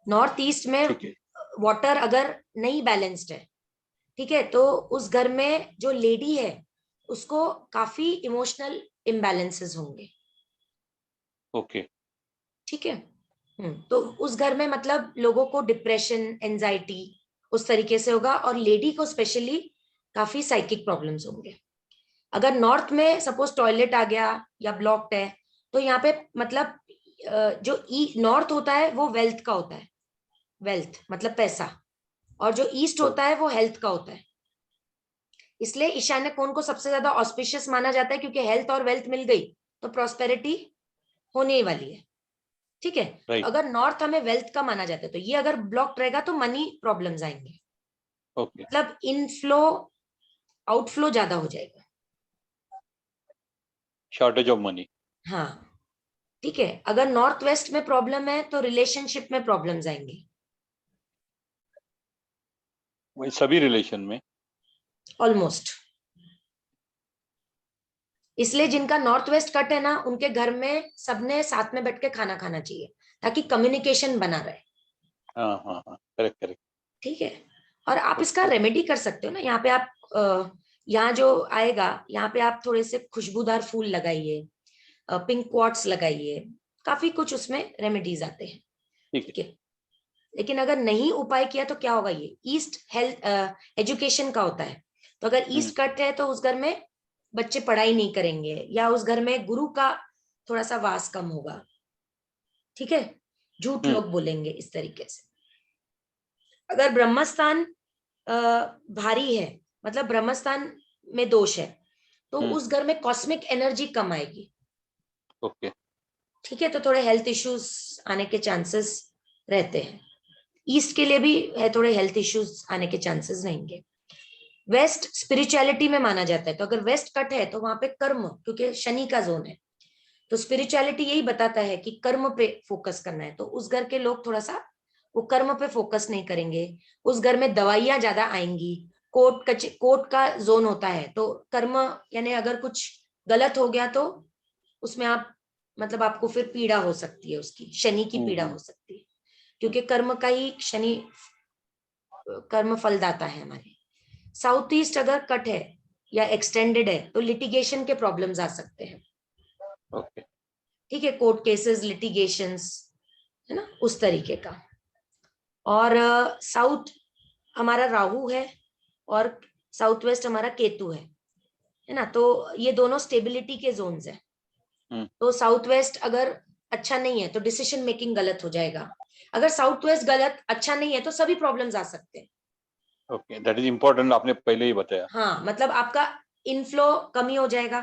नॉर्थ ईस्ट में ठीक है। वाटर अगर नहीं बैलेंस्ड है, ठीक है, तो उस घर में जो लेडी है उसको काफी इमोशनल इम्बैलेंसेस होंगे। ओके ठीक है। तो उस घर में मतलब लोगों को डिप्रेशन, एंजाइटी उस तरीके से होगा, और लेडी को स्पेशली काफी साइकिक प्रॉब्लम्स होंगे। अगर नॉर्थ में सपोज टॉयलेट आ गया या ब्लॉक्ड है तो यहाँ पे मतलब जो नॉर्थ होता है वो वेल्थ का होता है, वेल्थ मतलब पैसा, और जो ईस्ट होता है वो हेल्थ का होता है। इसलिए ईशान्य कोण को सबसे ज्यादा ऑस्पिशियस माना जाता है, क्योंकि हेल्थ और वेल्थ मिल गई तो प्रॉस्पेरिटी होने ही वाली है। ठीक है। Right. अगर नॉर्थ हमें वेल्थ का माना जाता है तो ये अगर ब्लॉक्ड रहेगा तो मनी प्रॉब्लम्स आएंगे, ओके मतलब इनफ्लो आउटफ्लो ज्यादा हो जाएगा। Shortage of money. हाँ, ठीक है। अगर नॉर्थ वेस्ट में प्रॉब्लम है तो रिलेशनशिप में प्रॉब्लम्स आएंगे, वही सभी रिलेशन में ऑलमोस्ट। इसलिए जिनका नॉर्थ वेस्ट कट है ना, उनके घर में सबने साथ में बैठ के खाना खाना चाहिए ताकि कम्युनिकेशन बना रहे। हाँ करेक्ट करेक्ट। ठीक है। और आप इसका रेमेडी कर सकते हो ना, यहाँ पे आप यहाँ जो आएगा यहाँ पे आप थोड़े से खुशबूदार फूल लगाइए, पिंक क्वार्ट्स लगाइए, काफी कुछ उसमें रेमेडीज आते हैं। ठीक है। लेकिन अगर नहीं उपाय किया तो क्या होगा? ये ईस्ट हेल्थ एजुकेशन का होता है। तो अगर ईस्ट कट है तो उस घर में बच्चे पढ़ाई नहीं करेंगे, या उस घर में गुरु का थोड़ा सा वास कम होगा। ठीक है। झूठ लोग बोलेंगे इस तरीके से। अगर ब्रह्मस्थान भारी है, मतलब ब्रह्मस्थान में दोष है, तो उस घर में कॉस्मिक एनर्जी कम आएगी। ओके ठीक है। तो थोड़े हेल्थ इश्यूज आने के चांसेस रहते हैं। ईस्ट के लिए भी है, थोड़े हेल्थ इश्यूज आने के चांसेस रहेंगे। वेस्ट स्पिरिचुअलिटी में माना जाता है, तो अगर वेस्ट कट है तो वहां पे कर्म, क्योंकि शनि का जोन है, तो स्पिरिचुअलिटी यही बताता है कि कर्म पे फोकस करना है। तो उस घर के लोग थोड़ा सा वो कर्म पे फोकस नहीं करेंगे। उस घर में दवाइयां ज्यादा आएंगी। कोर्ट का जोन होता है, तो कर्म यानी अगर कुछ गलत हो गया तो उसमें आप मतलब आपको फिर पीड़ा हो सकती है, उसकी शनि की पीड़ा हो सकती है। क्योंकि कर्म का ही शनि कर्म फलदाता है हमारे। साउथ ईस्ट अगर कट है या एक्सटेंडेड है तो लिटिगेशन के प्रॉब्लम्स आ सकते हैं। ओके, ठीक है, कोर्ट केसेस, लिटिगेशंस, है ना, उस तरीके का। और साउथ हमारा राहु है और साउथ वेस्ट हमारा केतु है ना, तो ये दोनों स्टेबिलिटी के जोन्स है। तो साउथ वेस्ट अगर अच्छा नहीं है तो डिसीजन मेकिंग गलत हो जाएगा। अगर साउथ वेस्ट गलत अच्छा नहीं है तो सभी प्रॉब्लम्स आ सकते हैं। ओके, दैट इज इम्पोर्टेंट, आपने पहले ही बताया। हाँ, मतलब आपका इनफ्लो कमी हो जाएगा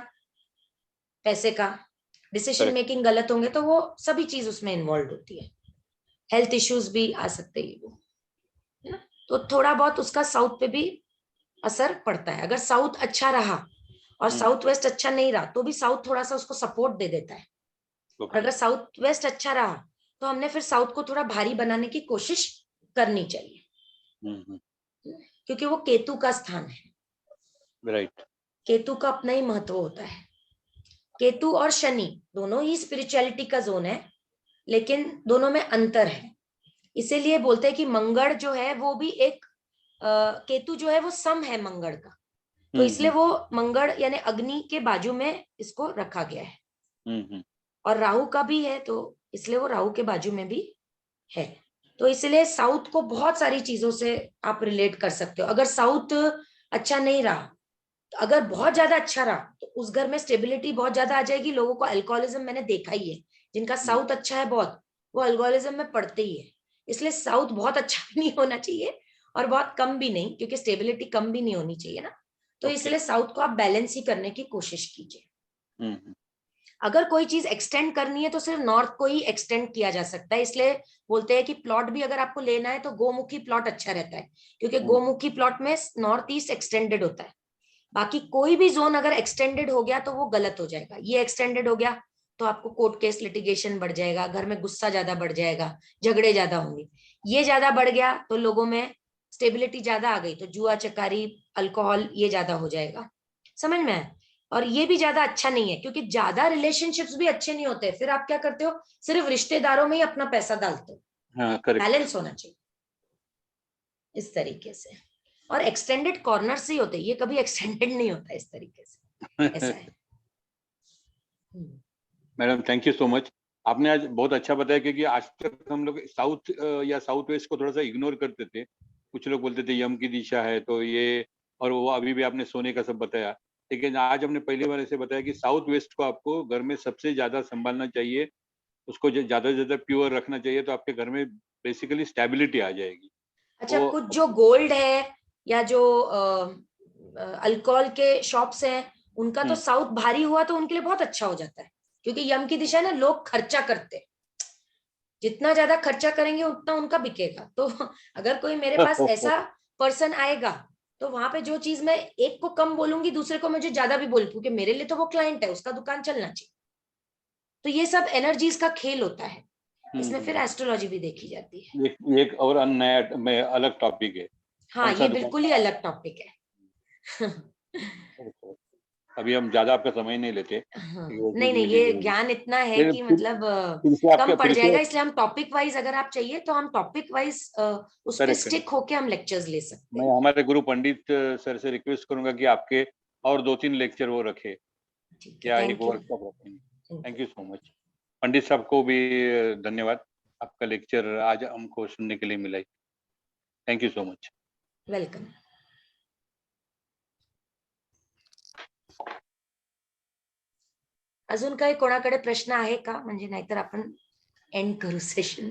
पैसे का, डिसीजन Correct. मेकिंग गलत होंगे तो वो सभी चीज उसमें इन्वॉल्व होती है। हेल्थ इश्यूज भी आ सकते हैं वो, है ना, तो थोड़ा बहुत उसका साउथ पे भी असर पड़ता है। अगर साउथ अच्छा रहा और साउथ वेस्ट अच्छा नहीं रहा तो भी साउथ थोड़ा सा उसको सपोर्ट दे देता है। और अगर साउथ वेस्ट अच्छा रहा तो हमने फिर साउथ को थोड़ा भारी बनाने की कोशिश करनी चाहिए, क्योंकि वो केतु का स्थान है। राइट। केतु का अपना ही महत्व होता है। केतु और शनि दोनों ही स्पिरिचुअलिटी का जोन है, लेकिन दोनों में अंतर है। इसीलिए बोलते हैं कि मंगल जो है वो भी एक केतु जो है वो सम है मंगल का, तो इसलिए वो मंगल यानी अग्नि के बाजू में इसको रखा गया है। और राहु का भी है तो इसलिए वो राहु के बाजू में भी है। तो इसलिए साउथ को बहुत सारी चीजों से आप रिलेट कर सकते हो। अगर साउथ अच्छा नहीं रहा, तो अगर बहुत ज्यादा अच्छा रहा तो उस घर में स्टेबिलिटी बहुत ज्यादा आ जाएगी। लोगों को अल्कोहलिज्म मैंने देखा ही है, जिनका साउथ अच्छा है बहुत, वो अल्कोहलिज्म में पड़ते ही है। इसलिए साउथ बहुत अच्छा भी नहीं होना चाहिए और बहुत कम भी नहीं, क्योंकि स्टेबिलिटी कम भी नहीं होनी चाहिए ना। तो इसलिए साउथ को आप बैलेंस ही करने की कोशिश कीजिए। अगर कोई चीज एक्सटेंड करनी है तो सिर्फ नॉर्थ को ही एक्सटेंड किया जा सकता है। इसलिए बोलते हैं कि प्लॉट भी अगर आपको लेना है तो गोमुखी प्लॉट अच्छा रहता है, क्योंकि गोमुखी प्लॉट में नॉर्थ ईस्ट एक्सटेंडेड होता है। बाकी कोई भी जोन अगर एक्सटेंडेड हो गया तो वो गलत हो जाएगा। ये एक्सटेंडेड हो गया तो आपको कोर्ट केस लिटिगेशन बढ़ जाएगा, घर में गुस्सा ज्यादा बढ़ जाएगा, झगड़े ज्यादा होंगे। ये ज्यादा बढ़ गया तो लोगों में स्टेबिलिटी ज्यादा आ गई तो जुआ चकारी अल्कोहल ये ज्यादा हो जाएगा। समझ में आया? और ये भी ज्यादा अच्छा नहीं है, क्योंकि ज्यादा रिलेशनशिप्स भी अच्छे नहीं होते। फिर आप क्या करते हो, सिर्फ रिश्तेदारों में ही अपना पैसा डालते हो। हाँ, करेक्ट। बैलेंस होना चाहिए इस तरीके से। और एक्सटेंडेड कॉर्नर से ही होते हैं, ये कभी एक्सटेंडेड नहीं होता इस तरीके से, ऐसा है। Madam thank you so much, आपने आज बहुत अच्छा बताया, क्योंकि आज तक हम लोग साउथ या साउथ वेस्ट को थोड़ा सा इग्नोर करते थे। कुछ लोग बोलते थे यम की दिशा है तो ये, और वो अभी भी आपने सोने का सब बताया। लेकिन आज हमने पहली बार ऐसे बताया कि साउथ वेस्ट को आपको घर में सबसे ज्यादा संभालना चाहिए, उसको ज्यादा से ज्यादा प्योर रखना चाहिए, तो आपके घर में बेसिकली स्टेबिलिटी आ जाएगी। अच्छा, कुछ जो गोल्ड है या जो अल्कोहल के शॉप्स हैं उनका तो साउथ भारी हुआ तो उनके लिए बहुत अच्छा हो जाता है, क्योंकि यम की दिशा ना लोग खर्चा करते हैं। जितना ज्यादा खर्चा करेंगे उतना उनका बिकेगा। तो अगर कोई मेरे पास ऐसा पर्सन आएगा तो वहां पे जो चीज मैं एक को कम बोलूंगी दूसरे को मुझे ज्यादा भी बोलूंगी, क्योंकि मेरे लिए तो वो क्लाइंट है, उसका दुकान चलना चाहिए। तो ये सब एनर्जीज का खेल होता है, इसमें फिर एस्ट्रोलॉजी भी देखी जाती है। एक और नया में अलग टॉपिक है। हाँ, ये बिल्कुल ही अलग टॉपिक है। अभी हम ज्यादा आपका समय नहीं लेते। हाँ, नहीं, ये ज्ञान इतना है कि मतलब कम पड़ जाएगा, इसलिए हम टॉपिक वाइज, अगर आप चाहिए तो हम टॉपिक वाइज उस पे स्टिक होके हम लेक्चर्स ले सकते हैं। मैं हमारे गुरु पंडित सर से रिक्वेस्ट करूंगा कि आपके और 2-3 लेक्चर वो रखे या एक वर्कशॉप रखें। Thank you so much. Pandit साहब को भी धन्यवाद, आपका लेक्चर आज हमको सुनने के लिए मिला। Thank you so much. Welcome. अजून काही कोणाकडे प्रश्न आहे का? म्हणजे नाहीतर आपण एंड करू सेशन।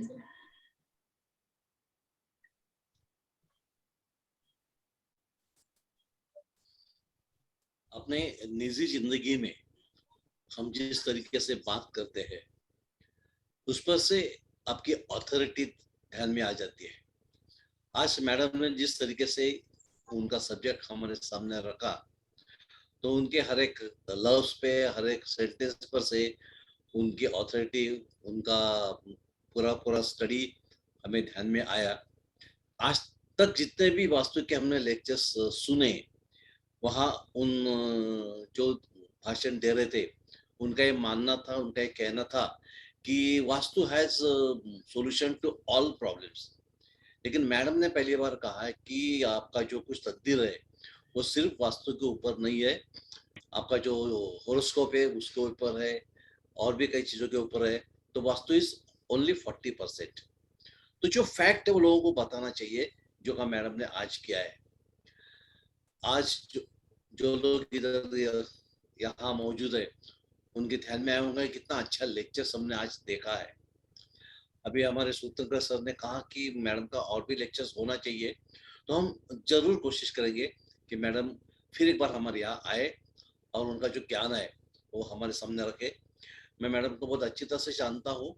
अपने निजी जिंदगी में हम जिस तरीके से बात करते हैं उस पर से आपकी अथॉरिटी ध्यान में आ जाती है। आज मैडम ने जिस तरीके से उनका सब्जेक्ट हमारे सामने रखा तो उनके हर एक लफ्ज पे, हर एक सेंटेंस पर से उनकी अथॉरिटी, उनका पूरा स्टडी हमें ध्यान में आया। आज तक जितने भी वास्तु के हमने लेक्चर्स सुने, वहाँ उन जो भाषण दे रहे थे उनका ये मानना था, उनका ये कहना था कि Vastu has solution to all problems, लेकिन मैडम ने पहली बार कहा है कि आपका जो कुछ तकदीर है वो सिर्फ वास्तु के ऊपर नहीं है, आपका जो होरोस्कोप है उसके ऊपर है और भी कई चीजों के ऊपर है। तो वास्तु इज ओनली 40%। तो जो फैक्ट है वो लोगों को बताना चाहिए, जो काम मैडम ने आज किया है। आज जो लोग इधर यहाँ मौजूद है उनके ध्यान में आया होगा कितना अच्छा लेक्चर हमने आज देखा है। अभी हमारे सूत्रकर सर ने कहा कि मैडम का और भी लेक्चर्स होना चाहिए, तो हम जरूर कोशिश करेंगे कि मैडम फिर एक बार हमारे यहाँ आए और उनका जो ज्ञान है वो हमारे सामने रखे। मैं मैडम को बहुत अच्छी तरह से जानता हूँ,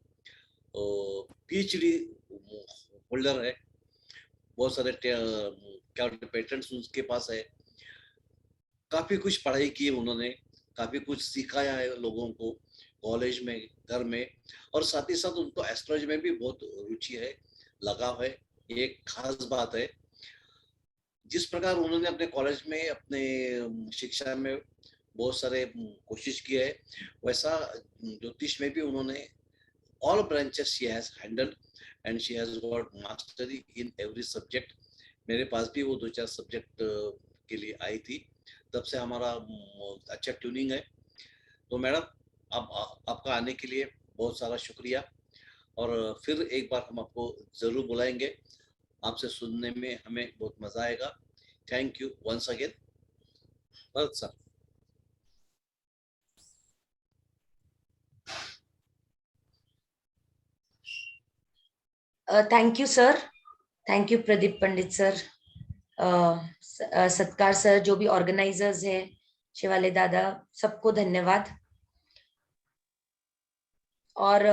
PhD होल्डर है, बहुत सारे क्या पेटेंट्स उनके पास है, काफी कुछ पढ़ाई की है उन्होंने, काफी कुछ सिखाया है लोगों को कॉलेज में, घर में, और साथ ही साथ उनको एस्ट्रोलॉजी में भी बहुत रुचि है, लगाव है। ये एक खास बात है। जिस प्रकार उन्होंने अपने कॉलेज में, अपने शिक्षा में बहुत सारे कोशिश की है, वैसा ज्योतिष में भी उन्होंने all branches she has handled and she has got mastery in every subject। मेरे पास भी वो 2-4 सब्जेक्ट के लिए आई थी, तब से हमारा अच्छा ट्यूनिंग है। तो मैडम आपका आने के लिए बहुत सारा शुक्रिया, और फिर एक बार हम आपको जरूर बुलाएंगे, आपसे सुनने में हमें बहुत मजा आएगा। Thank you once again Bharat sir. Thank you sir, thank you Pradeep Pandit sir, Satkar sir, जो भी ऑर्गेनाइजर्स है, शिवाले दादा, सबको धन्यवाद। और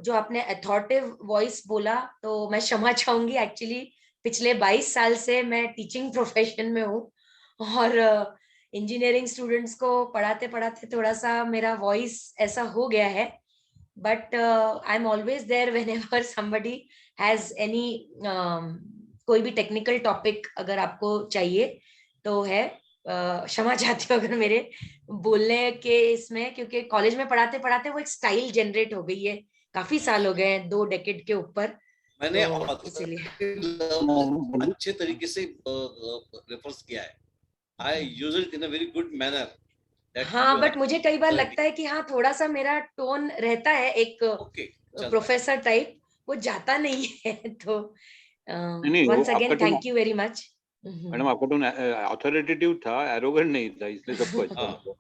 जो आपने अथॉरिटिव वॉइस बोला तो मैं क्षमा चाहूंगी, एक्चुअली पिछले 22 साल से मैं टीचिंग प्रोफेशन में हूँ और इंजीनियरिंग स्टूडेंट्स को पढ़ाते पढ़ाते थोड़ा सा मेरा वॉइस ऐसा हो गया है, but I am always there whenever somebody has any, कोई भी टेक्निकल टॉपिक अगर आपको चाहिए तो है। क्षमा चाहती हूँ अगर मेरे बोलने के इसमें, क्योंकि कॉलेज में पढ़ाते पढ़ाते वो एक स्टाइल जनरेट हो गई है, काफी साल हो गए हैं, 2 डेकेड के ऊपर, मैंने तो इसीलिए। अच्छे तरीके से रेफर्स किया है। I use it in a very good manner. हाँ, बट मुझे कई बार लगता है कि हाँ थोड़ा सा मेरा टोन रहता है एक ओके, प्रोफेसर टाइप, वो जाता नहीं है। तो नहीं, वो वंस आपका again tone, thank you very much. Madam आपका टोन अथॉरिटेटिव था, एरोगेंट नहीं था, इसलिए सबको अच्छा हाँ। लगा।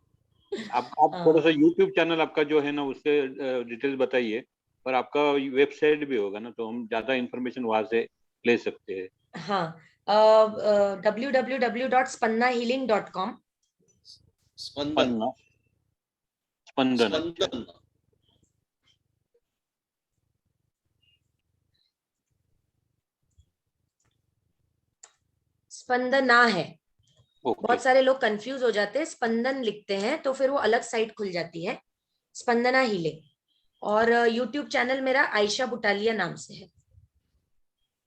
आप थोड़ा सा यूट्यूब चैनल आपका जो है ना उससे डिटेल्स बताइए, और आपका वेबसाइट भी होगा ना, तो हम ज्यादा इंफॉर्मेशन वहां से ले सकते हैं। हाँ, www.spannahealing.com। स्पंदन स्पंदन, अच्छा। स्पंदन स्पंदना है, ओके, बहुत सारे लोग कंफ्यूज हो जाते हैं, स्पंदन लिखते हैं तो फिर वो अलग साइट खुल जाती है, स्पंदना हीलिंग। और यूट्यूब चैनल मेरा आयशा बुटालिया नाम से है।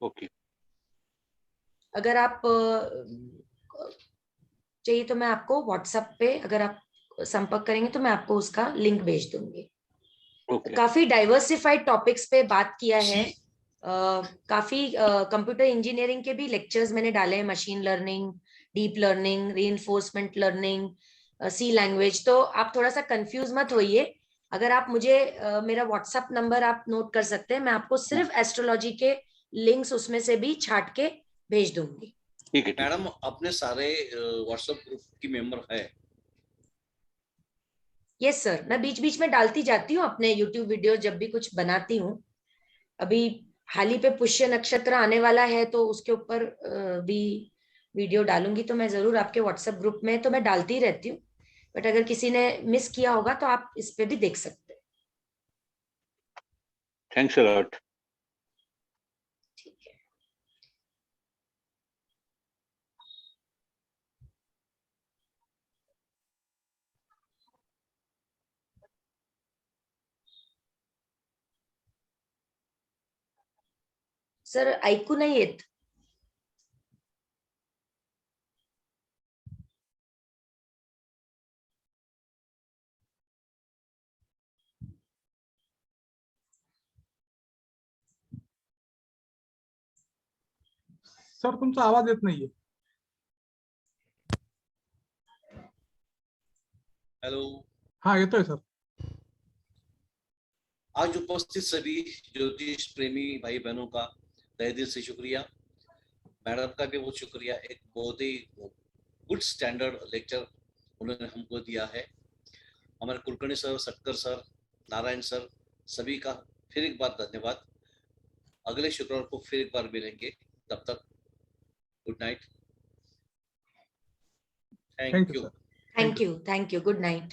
ओके, अगर आप चाहिए तो मैं आपको व्हाट्सएप पे, अगर आप संपर्क करेंगे तो मैं आपको उसका लिंक भेज दूंगी। ओके। काफी डाइवर्सिफाइड टॉपिक्स पे बात किया है, काफी कंप्यूटर इंजीनियरिंग के भी लेक्चर्स मैंने डाले हैं, machine learning, deep learning, reinforcement learning, C language. तो आप थोड़ा सा कंफ्यूज मत होइए, अगर आप मुझे मेरा व्हाट्सएप नंबर आप नोट कर सकते हैं, मैं आपको सिर्फ एस्ट्रोलॉजी के लिंक्स उसमें से भी छाट के भेज दूंगी। ठीक है, ठीक है। मैडम अपने सारे व्हाट्सएप ग्रुप की मेंबर है? यस सर, मैं बीच बीच में डालती जाती हूँ अपने यूट्यूब वीडियो जब भी कुछ बनाती हूँ। अभी हाल ही पे पुष्य नक्षत्र आने वाला है तो उसके ऊपर भी वीडियो डालूंगी, तो मैं जरूर आपके व्हाट्सएप ग्रुप में तो मैं डालती ही रहती हूँ, बट अगर किसी ने मिस किया होगा तो आप इस पे भी देख सकते हैं। Thanks a lot. ठीक है सर, ऐकू नाही येत। सर तुमचा आवाज येत नाहीये. हेलो, हाँ येतोय सर. आज उपस्थित सभी ज्योतिष प्रेमी भाई बहनों का तहे दिल से शुक्रिया. मैडम का भी बहुत शुक्रिया, एक बहुत ही गुड स्टैंडर्ड लेक्चर उन्होंने हमको दिया है. हमारे Kulkarni sir, Satkar sir, Narayan sir, सभी का फिर एक बार धन्यवाद. अगले शुक्रवार को फिर एक बार मिलेंगे. तब तक good night. Thank thank you you. Sir. Thank you. Thank you. Good night.